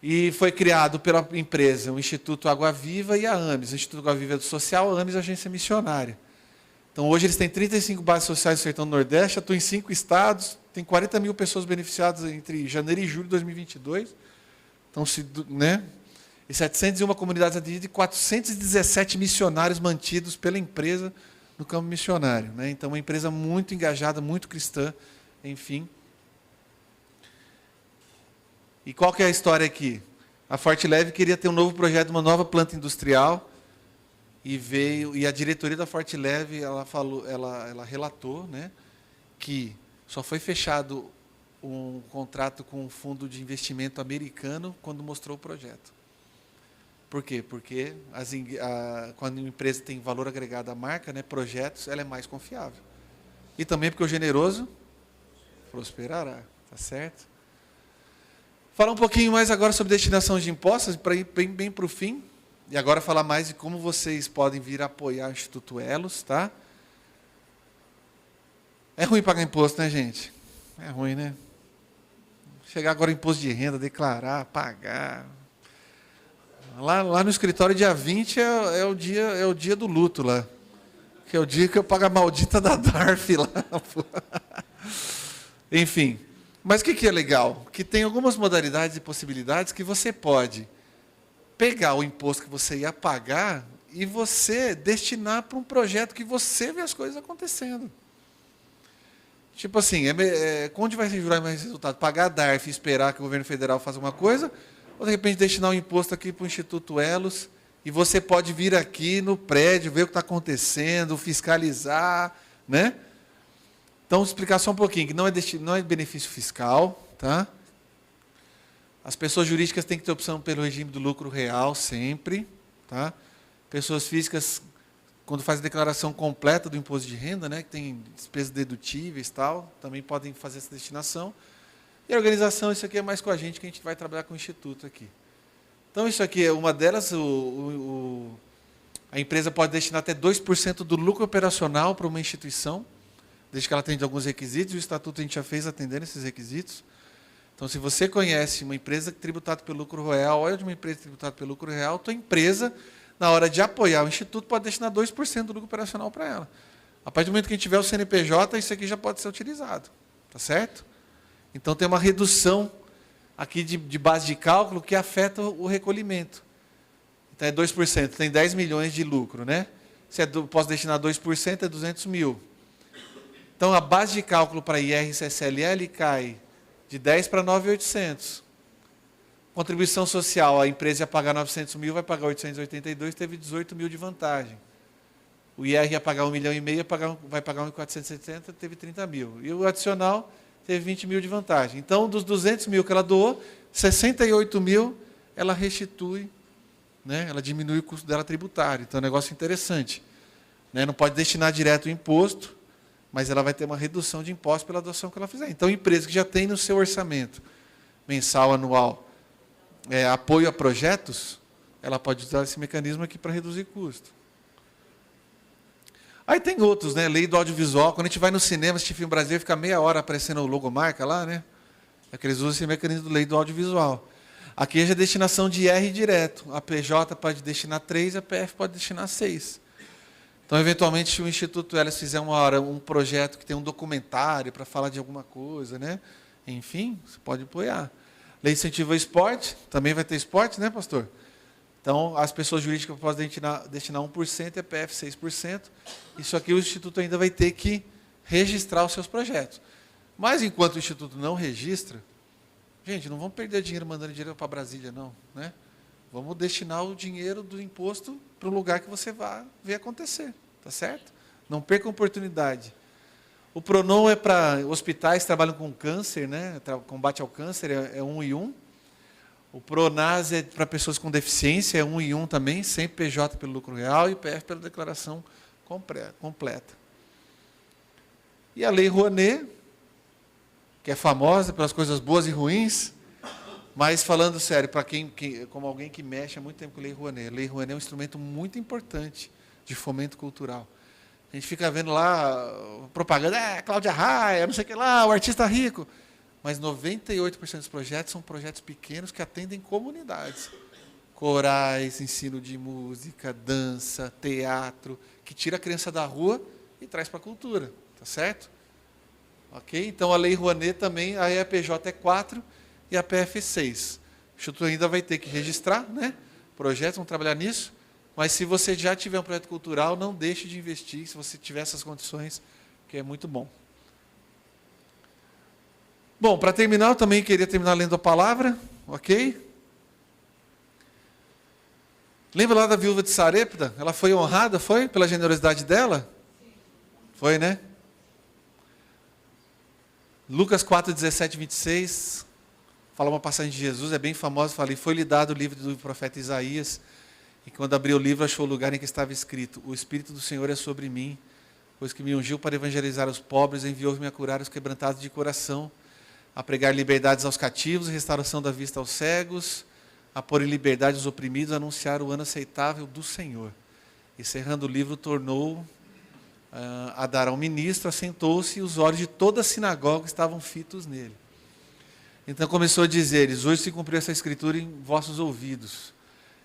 Speaker 8: E foi criado pela empresa o Instituto Água Viva e a AMES. O Instituto Água Viva é do Social, a AMES é a agência missionária. Então, hoje eles têm 35 bases sociais no Sertão do Nordeste, atuam em 5 estados, tem 40 mil pessoas beneficiadas entre janeiro e julho de 2022. Então, né? E 701 comunidades atendidas e 417 missionários mantidos pela empresa no campo missionário, né? Então, uma empresa muito engajada, muito cristã, enfim. E qual que é a história aqui? A Forte Leve queria ter um novo projeto, uma nova planta industrial, e a diretoria da Forte Leve, ela relatou, né, que só foi fechado um contrato com um fundo de investimento americano quando mostrou o projeto. Por quê? Porque quando uma empresa tem valor agregado à marca, né, projetos, ela é mais confiável. E também porque o generoso prosperará, tá certo? Falar um pouquinho mais agora sobre destinação de impostos, para ir bem para o fim, e agora falar mais de como vocês podem vir apoiar o Instituto Elos, tá? É ruim pagar imposto, né, gente? É ruim, né? Chegar agora imposto de renda, declarar, pagar. Lá no escritório, dia 20 é o dia do luto lá. Que é o dia que eu pago a maldita da DARF lá. Enfim. Mas o que é legal? Que tem algumas modalidades e possibilidades que você pode pegar o imposto que você ia pagar e você destinar para um projeto que você vê as coisas acontecendo. Tipo assim, onde vai se jurar mais resultado? Pagar a DARF e esperar que o governo federal faça uma coisa, ou de repente destinar um imposto aqui para o Instituto Elos, e você pode vir aqui no prédio, ver o que está acontecendo, fiscalizar, né? Então, vou explicar só um pouquinho, que não é benefício fiscal, tá? As pessoas jurídicas têm que ter opção pelo regime do lucro real, sempre, tá? Pessoas físicas, quando fazem a declaração completa do imposto de renda, né, que tem despesas dedutíveis e tal, também podem fazer essa destinação. E a organização, isso aqui é mais com a gente, que a gente vai trabalhar com o Instituto aqui. Então, isso aqui é uma delas, a empresa pode destinar até 2% do lucro operacional para uma instituição, desde que ela atende alguns requisitos, e o Estatuto a gente já fez atendendo esses requisitos. Então, se você conhece uma empresa tributada pelo lucro real, ou é de uma empresa tributada pelo lucro real, tua empresa, na hora de apoiar o Instituto, pode destinar 2% do lucro operacional para ela. A partir do momento que a gente tiver o CNPJ, isso aqui já pode ser utilizado. Tá certo? Então, tem uma redução aqui de base de cálculo que afeta o recolhimento. Então, é 2%, tem 10 milhões de lucro, né? Se posso destinar 2%, é 200 mil. Então, a base de cálculo para IR e CSLL cai de 10 para 9.800. Contribuição social, a empresa ia pagar 900 mil, vai pagar 882, teve 18 mil de vantagem. O IR ia pagar 1,5 milhão, vai pagar 1.470, teve 30 mil. E o adicional teve 20 mil de vantagem. Então, dos 200 mil que ela doou, 68 mil ela restitui, né? Ela diminui o custo dela tributário. Então, é um negócio interessante. Né? Não pode destinar direto o imposto, mas ela vai ter uma redução de imposto pela doação que ela fizer. Então, empresa que já tem no seu orçamento mensal, anual, apoio a projetos, ela pode usar esse mecanismo aqui para reduzir custo. Aí tem outros, né? Lei do audiovisual. Quando a gente vai no cinema, assistir filme brasileiro, fica meia hora aparecendo o logomarca lá, né? É que eles usam esse mecanismo da lei do audiovisual. Aqui é a destinação de IR direto. A PJ pode destinar 3, a PF pode destinar 6. Então, eventualmente, se o Instituto Elos fizer um projeto que tem um documentário para falar de alguma coisa, né? Enfim, você pode apoiar. Lei de incentivo ao esporte, também vai ter esporte, né, pastor? Então, as pessoas jurídicas podem destinar 1% e a PF 6%. Isso aqui o Instituto ainda vai ter que registrar os seus projetos. Mas, enquanto o Instituto não registra, gente, não vamos perder dinheiro mandando dinheiro para Brasília, não, né? Vamos destinar o dinheiro do imposto para o lugar que você vai ver acontecer, tá certo? Não perca a oportunidade. O PRONON é para hospitais que trabalham com câncer, né? Combate ao câncer é 1 e 1. O PRONAS é para pessoas com deficiência, é 1 e 1 também, sempre PJ pelo lucro real e PF pela declaração completa. E a Lei Rouanet, que é famosa pelas coisas boas e ruins, mas falando sério, para como alguém que mexe há muito tempo com a Lei Rouanet, a Lei Rouanet é um instrumento muito importante de fomento cultural. A gente fica vendo lá propaganda, Cláudia Raia, não sei o que lá, o artista rico. Mas 98% dos projetos são projetos pequenos que atendem comunidades. Corais, ensino de música, dança, teatro, que tira a criança da rua e traz para a cultura. Tá certo? Ok? Então, a Lei Rouanet também, a EPJ é 4 e a PF 6. O Instituto ainda vai ter que registrar, né? Projetos, vamos trabalhar nisso. Mas se você já tiver um projeto cultural, não deixe de investir, se você tiver essas condições, que é muito bom. Bom, para terminar, eu também queria terminar lendo a palavra, ok? Lembra lá da viúva de Sarepta? Ela foi honrada, foi? Pela generosidade dela? Foi, né? Lucas 4, 17, 26, fala uma passagem de Jesus, é bem famosa, fala, e foi-lhe dado o livro do profeta Isaías, e quando abriu o livro, achou o lugar em que estava escrito, o Espírito do Senhor é sobre mim, pois que me ungiu para evangelizar os pobres, enviou-me a curar os quebrantados de coração, a pregar liberdades aos cativos, restauração da vista aos cegos, a pôr em liberdade os oprimidos, a anunciar o ano aceitável do Senhor. E cerrando o livro, tornou a dar ao ministro, assentou-se e os olhos de toda a sinagoga estavam fitos nele. Então começou a dizer-lhes, hoje se cumpriu essa escritura em vossos ouvidos.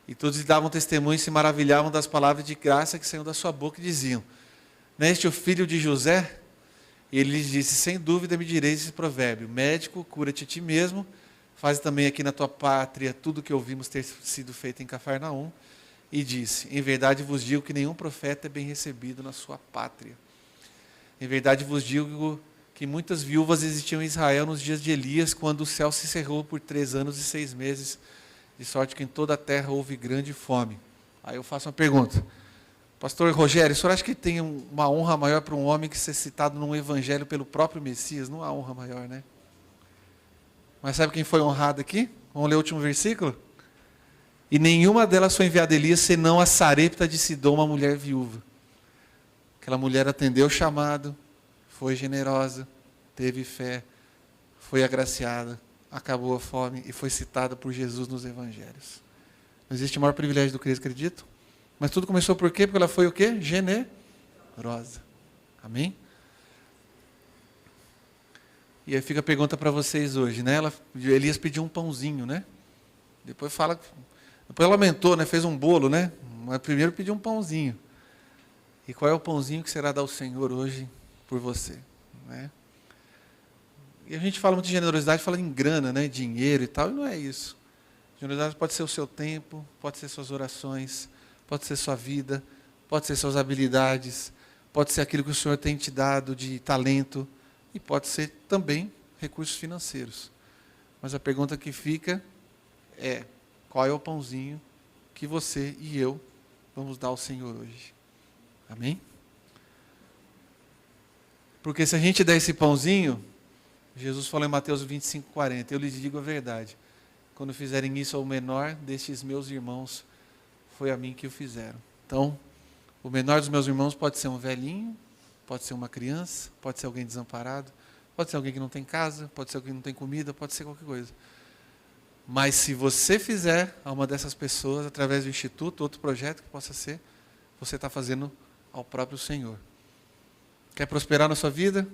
Speaker 8: E todos lhe davam testemunho e se maravilhavam das palavras de graça que saíam da sua boca e diziam, não é este o filho de José? E ele lhes disse, sem dúvida me direis esse provérbio, médico, cura-te a ti mesmo, faz também aqui na tua pátria tudo o que ouvimos ter sido feito em Cafarnaum. e disse: em verdade vos digo que nenhum profeta é bem recebido na sua pátria. Em verdade vos digo que muitas viúvas existiam em Israel nos dias de Elias, quando o céu se cerrou por 3 anos e 6 meses, de sorte que em toda a terra houve grande fome. Aí eu faço uma pergunta. Pastor Rogério, o senhor acha que tem uma honra maior para um homem que ser citado num evangelho pelo próprio Messias? Não há honra maior, né? Mas sabe quem foi honrado aqui? Vamos ler o último versículo? E nenhuma delas foi enviada a Elias, senão a Sarepta de Sidom, uma mulher viúva. Aquela mulher atendeu o chamado, foi generosa, teve fé, foi agraciada, acabou a fome e foi citada por Jesus nos evangelhos. Não existe maior privilégio do que eles acreditam? Mas tudo começou por quê? Porque ela foi o quê? Generosa. Amém? E aí fica a pergunta para vocês hoje, né? Elias pediu um pãozinho, né? Depois ela lamentou, né? Fez um bolo, né? Mas primeiro pediu um pãozinho. E qual é o pãozinho que será dar ao Senhor hoje por você, né? E a gente fala muito de generosidade, fala em grana, né? Dinheiro e tal, e não é isso. Generosidade pode ser o seu tempo, pode ser suas orações, pode ser sua vida, pode ser suas habilidades, pode ser aquilo que o Senhor tem te dado de talento, e pode ser também recursos financeiros. Mas a pergunta que fica é: qual é o pãozinho que você e eu vamos dar ao Senhor hoje? Amém? Porque se a gente der esse pãozinho, Jesus falou em Mateus 25:40, eu lhes digo a verdade, quando fizerem isso ao menor destes meus irmãos, foi a mim que o fizeram. Então, o menor dos meus irmãos pode ser um velhinho, pode ser uma criança, pode ser alguém desamparado, pode ser alguém que não tem casa, pode ser alguém que não tem comida, pode ser qualquer coisa. Mas se você fizer a uma dessas pessoas, através do instituto, outro projeto que possa ser, você está fazendo ao próprio Senhor. Quer prosperar na sua vida?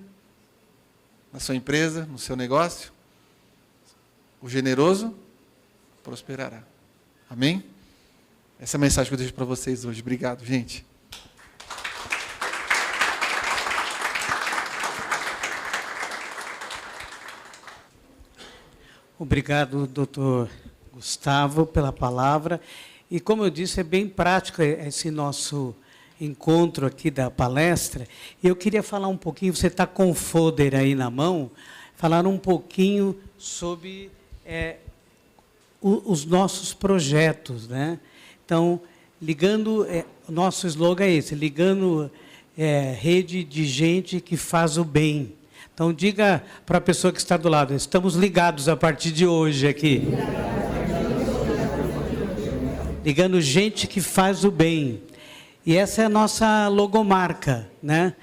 Speaker 8: Na sua empresa? No seu negócio? O generoso prosperará. Amém? Essa é a mensagem que eu deixo para vocês hoje. Obrigado, gente.
Speaker 4: Obrigado, doutor Gustavo, pela palavra. E como eu disse, é bem prático esse nosso encontro aqui da palestra. E eu queria falar um pouquinho, você está com o folder aí na mão, falar um pouquinho sobre os nossos projetos, né? Então, ligando, o nosso slogan é esse, ligando rede de gente que faz o bem. Então, diga para a pessoa que está do lado, estamos ligados a partir de hoje aqui. Ligando gente que faz o bem. E essa é a nossa logomarca, né?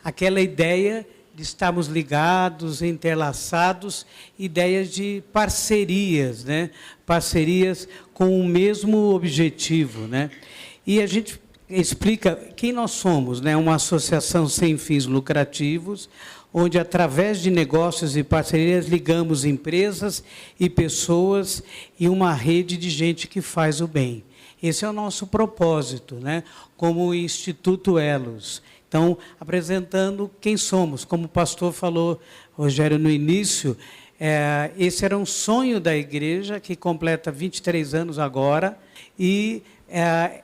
Speaker 4: Aquela ideia de estarmos ligados, interlaçados, ideias de parcerias, né? Parcerias com o mesmo objetivo, né? E a gente explica quem nós somos, né? Uma associação sem fins lucrativos, onde através de negócios e parcerias ligamos empresas e pessoas e uma rede de gente que faz o bem. Esse é o nosso propósito, né? Como o Instituto Elos. Então, apresentando quem somos, como o pastor falou, Rogério, no início, esse era um sonho da igreja, que completa 23 anos agora, e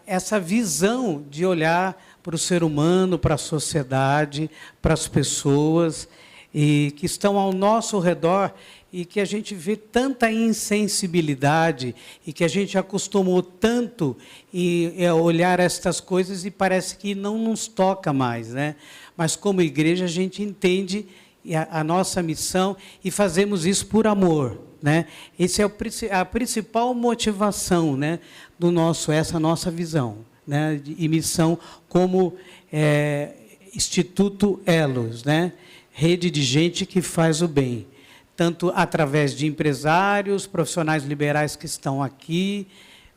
Speaker 4: essa visão de olhar para o ser humano, para a sociedade, para as pessoas e que estão ao nosso redor e que a gente vê tanta insensibilidade e que a gente acostumou tanto a olhar estas coisas e parece que não nos toca mais, né? Mas como igreja a gente entende a nossa missão e fazemos isso por amor, né? Essa é a principal motivação, né, essa nossa visão, né, e missão como Instituto Elos, né? Rede de gente que faz o bem, tanto através de empresários, profissionais liberais que estão aqui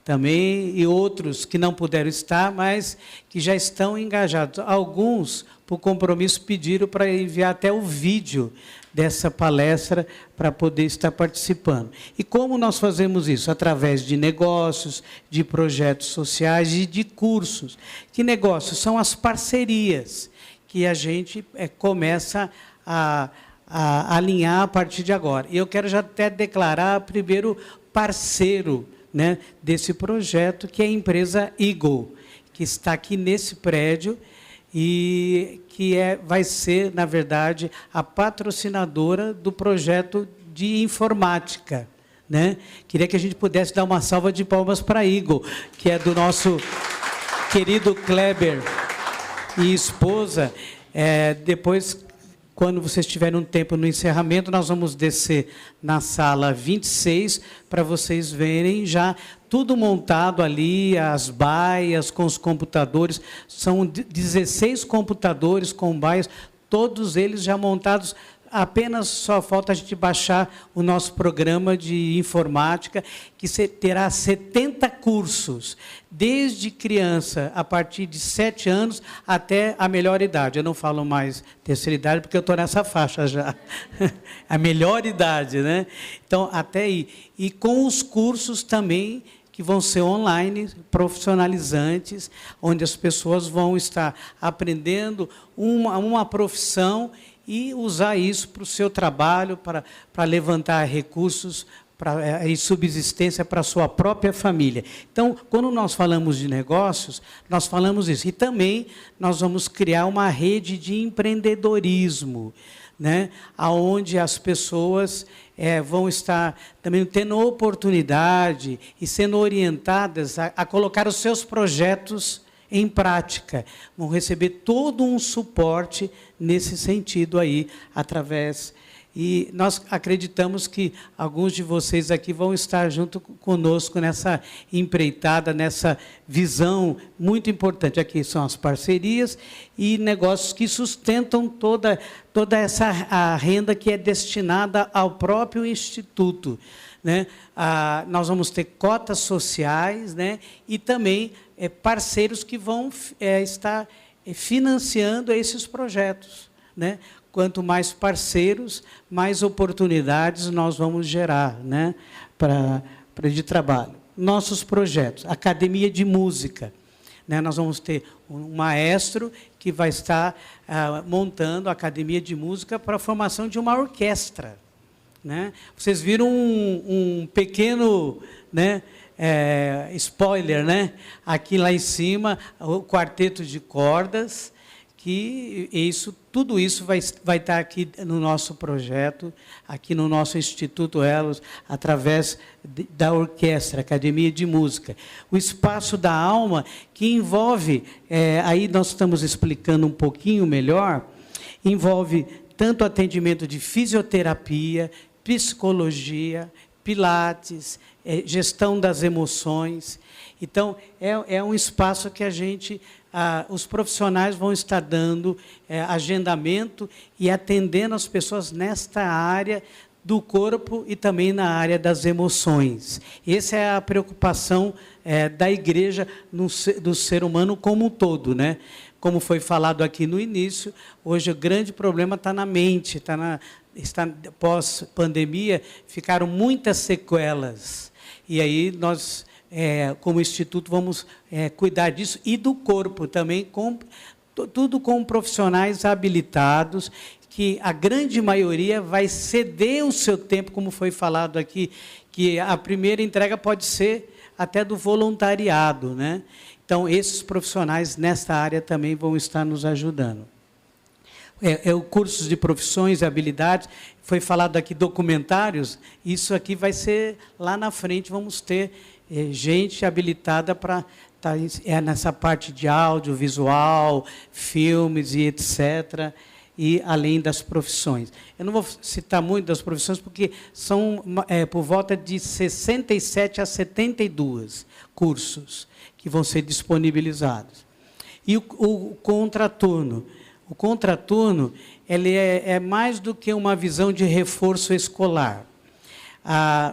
Speaker 4: também, e outros que não puderam estar, mas que já estão engajados. Alguns, por compromisso, pediram para enviar até o vídeo dessa palestra para poder estar participando. E como nós fazemos isso? Através de negócios, de projetos sociais e de cursos. Que negócios? São as parcerias que a gente começa a alinhar a partir de agora. E eu quero já até declarar primeiro parceiro né, desse projeto, que é a empresa Eagle, que está aqui nesse prédio e que vai ser, na verdade, a patrocinadora do projeto de informática, né? Queria que a gente pudesse dar uma salva de palmas para a Eagle, que é do nosso querido Kleber e esposa. Depois, quando vocês tiverem um tempo no encerramento, nós vamos descer na sala 26 para vocês verem já tudo montado ali, as baias com os computadores. São 16 computadores com baias, todos eles já montados. Apenas só falta a gente baixar o nosso programa de informática, que terá 70 cursos, desde criança, a partir de 7 anos, até a melhor idade. Eu não falo mais terceira idade, porque eu estou nessa faixa já. A melhor idade, né? Então, até aí. E com os cursos também, que vão ser online, profissionalizantes, onde as pessoas vão estar aprendendo uma profissão e usar isso para o seu trabalho, para levantar recursos e subsistência para a sua própria família. Então, quando nós falamos de negócios, nós falamos isso. E também nós vamos criar uma rede de empreendedorismo, né, onde as pessoas vão estar também tendo oportunidade e sendo orientadas a colocar os seus projetos em prática, vão receber todo um suporte nesse sentido aí, através... E nós acreditamos que alguns de vocês aqui vão estar junto conosco nessa empreitada, nessa visão muito importante. Aqui são as parcerias e negócios que sustentam toda a renda que é destinada ao próprio Instituto, né? Nós vamos ter cotas sociais, né? E também parceiros que vão estar financiando esses projetos, né? Quanto mais parceiros, mais oportunidades nós vamos gerar, né, de trabalho. Nossos projetos, Academia de Música, né, nós vamos ter um maestro que vai estar montando a Academia de Música para a formação de uma orquestra, né? Vocês viram um pequeno, né, spoiler, né? Aqui lá em cima, o quarteto de cordas, que tudo isso vai estar aqui no nosso projeto, aqui no nosso Instituto Elos, através da orquestra, Academia de Música. O Espaço da Alma, que envolve, aí nós estamos explicando um pouquinho melhor, envolve tanto atendimento de fisioterapia, psicologia, pilates, gestão das emoções. Então, é um espaço que a gente... os profissionais vão estar dando agendamento e atendendo as pessoas nesta área do corpo e também na área das emoções. Essa é a preocupação da igreja do ser humano como um todo, né? Como foi falado aqui no início, hoje o grande problema está na mente, pós-pandemia, ficaram muitas sequelas. E aí nós... como Instituto, vamos cuidar disso, e do corpo também, tudo com profissionais habilitados, que a grande maioria vai ceder o seu tempo, como foi falado aqui, que a primeira entrega pode ser até do voluntariado, né? Então, esses profissionais nesta área também vão estar nos ajudando. O cursos de profissões e habilidades, foi falado aqui documentários, isso aqui vai ser lá na frente, vamos ter gente habilitada para estar nessa parte de audiovisual, filmes e etc., e além das profissões. Eu não vou citar muito das profissões, porque são por volta de 67 a 72 cursos que vão ser disponibilizados. E o contraturno. O contraturno ele é mais do que uma visão de reforço escolar.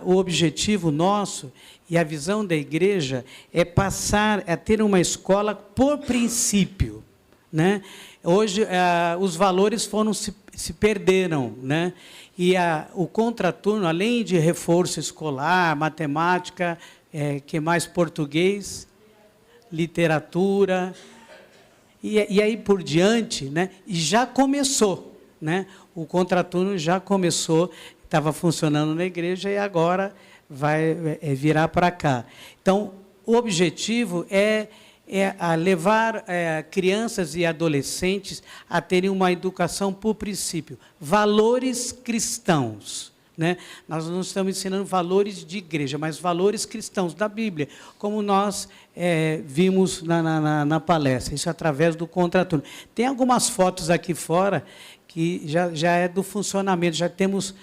Speaker 4: O objetivo nosso e a visão da igreja é passar a ter uma escola por princípio, né? Hoje, os valores se perderam, né? E o contraturno, além de reforço escolar, matemática, que mais português, literatura, e aí por diante, né? E já começou, né? O contraturno já começou, estava funcionando na igreja e agora virar para cá. Então, o objetivo é a levar crianças e adolescentes a terem uma educação por princípio, valores cristãos. Né? Nós não estamos ensinando valores de igreja, mas valores cristãos da Bíblia, como nós vimos na palestra, isso através do contraturno. Tem algumas fotos aqui fora que já é do funcionamento, já temos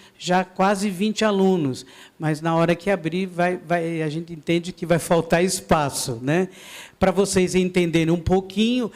Speaker 4: quase 20 alunos, mas na hora que abrir, a gente entende que vai faltar espaço. Né? Para vocês entenderem um pouquinho,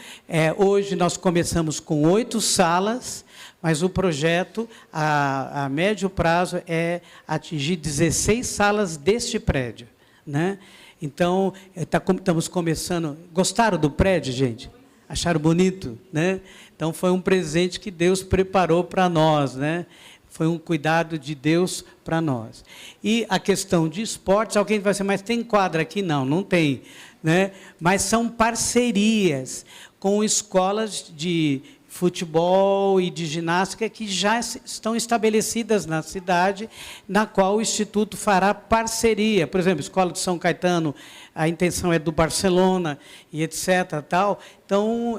Speaker 4: hoje nós começamos com 8 salas, mas o projeto, a médio prazo, é atingir 16 salas deste prédio. Né? Então, estamos começando... Gostaram do prédio, gente? Acharam bonito? Né? Então, foi um presente que Deus preparou para nós. Né? Foi um cuidado de Deus para nós. E a questão de esportes, alguém vai dizer, mas tem quadra aqui? Não, não tem. Né? Mas são parcerias com escolas de futebol e de ginástica que já estão estabelecidas na cidade, na qual o Instituto fará parceria. Por exemplo, Escola de São Caetano, a intenção é do Barcelona, e etc. Tal. Então,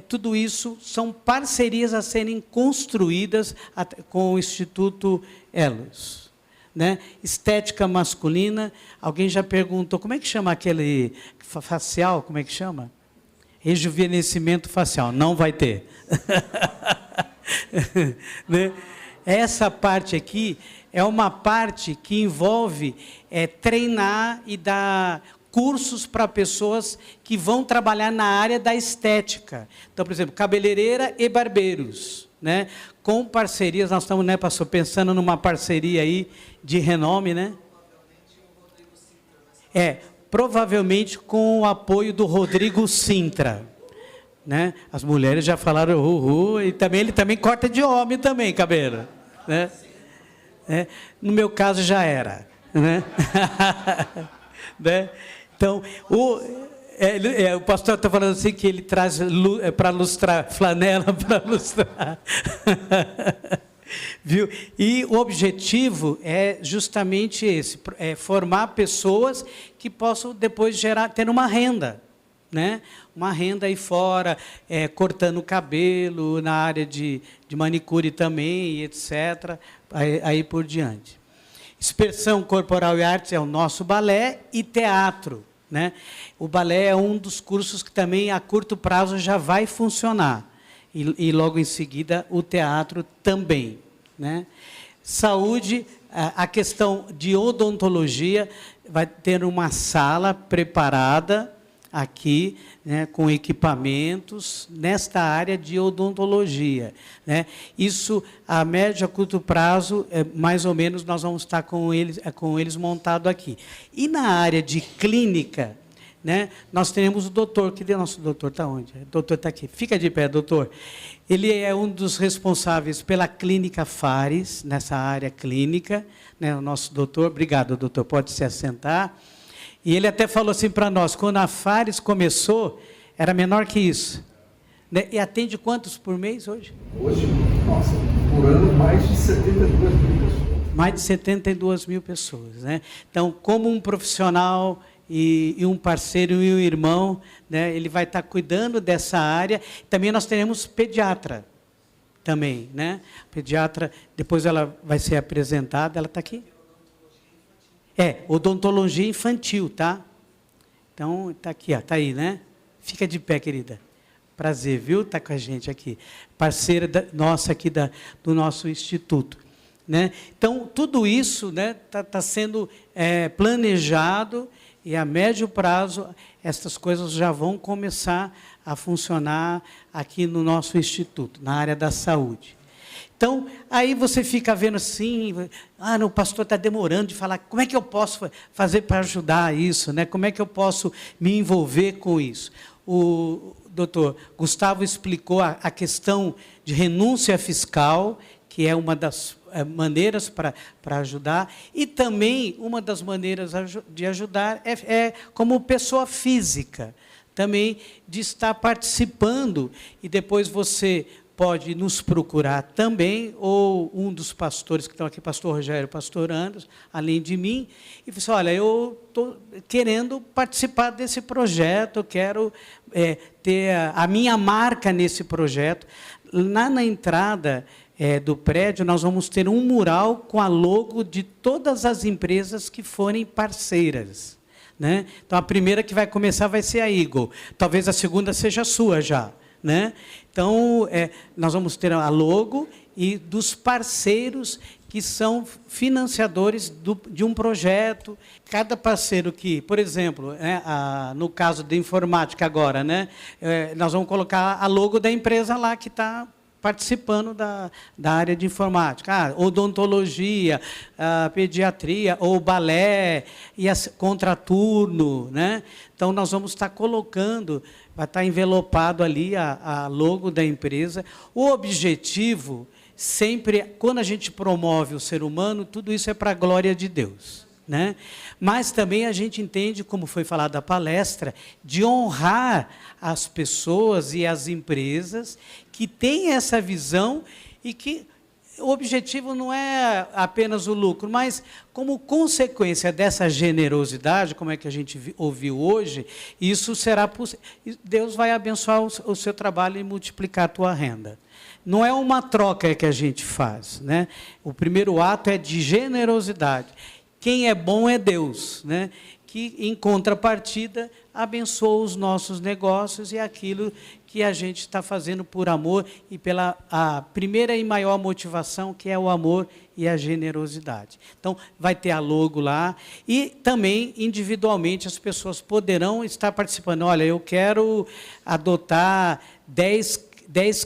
Speaker 4: tudo isso são parcerias a serem construídas com o Instituto Elos. Né? Estética masculina, alguém já perguntou, como é que chama aquele facial, como é que chama? Rejuvenescimento facial, não vai ter. Né? Essa parte aqui é uma parte que envolve treinar e dar cursos para pessoas que vão trabalhar na área da estética. Então, por exemplo, cabeleireira e barbeiros. Né? Com parcerias, nós estamos, né, pastor, pensando numa parceria aí de renome, né? Provavelmente com o apoio do Rodrigo Sintra. Né? As mulheres já falaram, e também, ele também corta de homem também, cabelo. Né? No meu caso já era. Né? Né? Então, o pastor está falando assim que ele traz para lustrar, flanela para lustrar. Viu? E o objetivo é justamente esse, formar pessoas que possam depois ter uma renda, né? Uma renda aí fora, cortando o cabelo, na área de manicure também, etc., aí por diante. Expressão corporal e artes é o nosso balé e teatro. Né? O balé é um dos cursos que também a curto prazo já vai funcionar. E logo em seguida o teatro também. Né? Saúde, a questão de odontologia, vai ter uma sala preparada aqui, né, com equipamentos nesta área de odontologia. Né? Isso, a médio a curto prazo, mais ou menos, nós vamos estar com eles montado aqui. E na área de clínica, né, nós teremos o doutor, nosso doutor está onde? O doutor está aqui. Fica de pé, doutor. Ele é um dos responsáveis pela clínica Fares, nessa área clínica, né, o nosso doutor. Obrigado, doutor. Pode se assentar. E ele até falou assim para nós, quando a Fares começou, era menor que isso. Né? E atende quantos por mês hoje?
Speaker 9: Hoje, nossa, por ano, mais de 72 mil pessoas.
Speaker 4: Mais de 72 mil pessoas. Né? Então, como um profissional e um parceiro e um irmão, né, ele vai estar cuidando dessa área. Também nós teremos pediatra, também. Né? Pediatra, depois ela vai ser apresentada, ela está aqui? Odontologia infantil, tá? Então, está aqui, está aí, né? Fica de pé, querida. Prazer, viu? Está com a gente aqui. Parceira nossa aqui do nosso instituto. Né? Então, tudo isso, né, tá sendo planejado e a médio prazo essas coisas já vão começar a funcionar aqui no nosso instituto, na área da saúde. Então, aí você fica vendo assim, o pastor está demorando de falar, como é que eu posso fazer para ajudar isso? Né? Como é que eu posso me envolver com isso? O doutor Gustavo explicou a questão de renúncia fiscal, que é uma das maneiras para ajudar, e também uma das maneiras de ajudar é como pessoa física, também de estar participando, e depois você pode nos procurar também, ou um dos pastores que estão aqui, pastor Rogério, pastor Anderson, além de mim, e falou assim, olha, eu estou querendo participar desse projeto, eu quero ter a minha marca nesse projeto. Lá na entrada do prédio, nós vamos ter um mural com a logo de todas as empresas que forem parceiras, né? Então, a primeira que vai começar vai ser a Eagle, talvez a segunda seja a sua já, né? Então, nós vamos ter a logo e dos parceiros que são financiadores de um projeto. Cada parceiro que, por exemplo, no caso de informática agora, né, nós vamos colocar a logo da empresa lá que está participando da área de informática, odontologia, pediatria, ou balé, e contraturno, né? Então, nós vamos estar colocando, vai estar envelopado ali a logo da empresa. O objetivo, sempre, quando a gente promove o ser humano, tudo isso é para a glória de Deus, né? Mas também a gente entende, como foi falado na palestra, de honrar as pessoas e as empresas que têm essa visão e que o objetivo não é apenas o lucro, mas como consequência dessa generosidade, como é que a gente ouviu hoje, isso será possível. Deus vai abençoar o seu trabalho e multiplicar a tua renda. Não é uma troca que a gente faz, né? O primeiro ato é de generosidade. Quem é bom é Deus, né? Que, em contrapartida, abençoa os nossos negócios e aquilo que a gente está fazendo por amor e pela a primeira e maior motivação, que é o amor e a generosidade. Então, vai ter a logo lá e também, individualmente, as pessoas poderão estar participando. Olha, eu quero adotar 10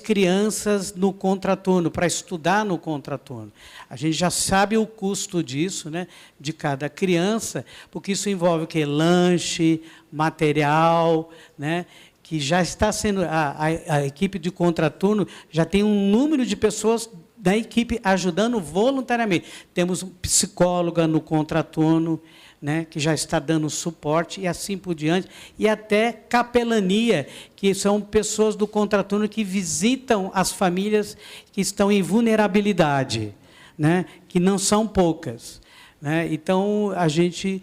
Speaker 4: crianças no contraturno, para estudar no contraturno. A gente já sabe o custo disso, né, de cada criança, porque isso envolve o quê? Lanche, material, né, que já está sendo... A equipe de contraturno já tem um número de pessoas da equipe ajudando voluntariamente. Temos psicóloga no contraturno, né, que já está dando suporte, e assim por diante, e até capelania, que são pessoas do contraturno que visitam as famílias que estão em vulnerabilidade, né, que não são poucas, né? Então, a gente,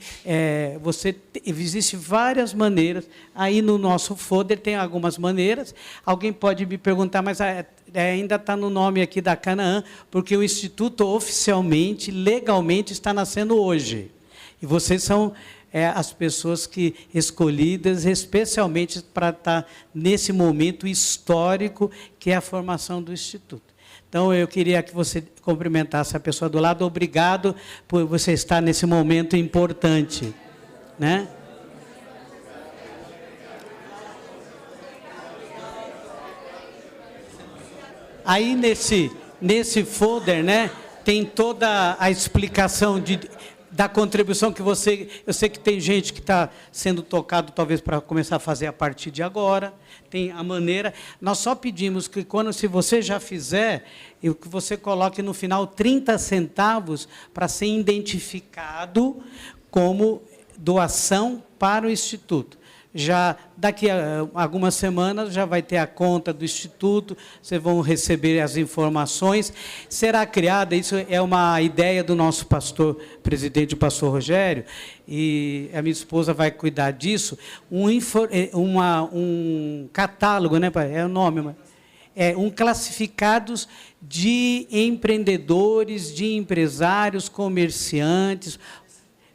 Speaker 4: existe várias maneiras, aí no nosso folder tem algumas maneiras. Alguém pode me perguntar, mas ainda está no nome aqui da Canaã, porque o Instituto oficialmente, legalmente, está nascendo hoje. E vocês são as pessoas escolhidas especialmente para estar nesse momento histórico que é a formação do Instituto. Então, eu queria que você cumprimentasse a pessoa do lado. Obrigado por você estar nesse momento importante, né? Aí, nesse folder, né, tem toda a explicação da contribuição que você... Eu sei que tem gente que está sendo tocado, talvez, para começar a fazer a partir de agora. Tem a maneira... Nós só pedimos que, se você já fizer, que você coloque no final 30 centavos para ser identificado como doação para o Instituto. Já daqui a algumas semanas já vai ter a conta do Instituto, vocês vão receber as informações. Será criada, isso é uma ideia do nosso pastor, presidente, o pastor Rogério, e a minha esposa vai cuidar disso, um catálogo, né, é o nome, classificados de empreendedores, de empresários, comerciantes,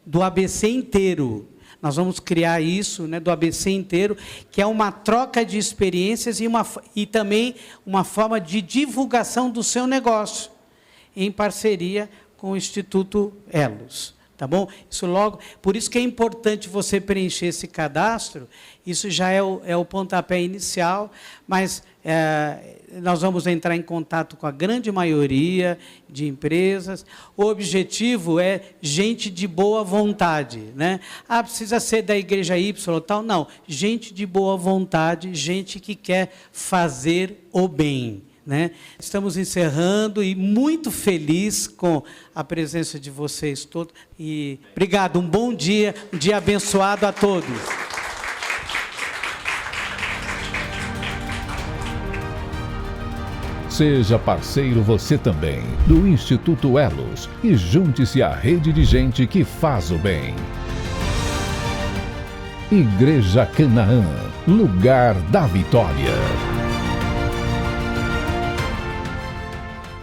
Speaker 4: do ABC inteiro. Nós vamos criar isso, né, do ABC inteiro, que é uma troca de experiências e também uma forma de divulgação do seu negócio, em parceria com o Instituto Elos. Tá bom? Isso logo, por isso que é importante você preencher esse cadastro. Isso já é o pontapé inicial, mas nós vamos entrar em contato com a grande maioria de empresas. O objetivo é gente de boa vontade, né? Precisa ser da igreja Y ou tal? Não, gente de boa vontade, gente que quer fazer o bem, né? Estamos encerrando e muito feliz com a presença de vocês todos. E obrigado, um bom dia, um dia abençoado a todos.
Speaker 1: Seja parceiro você também do Instituto Elos e junte-se à rede de gente que faz o bem. Igreja Canaã, lugar da vitória.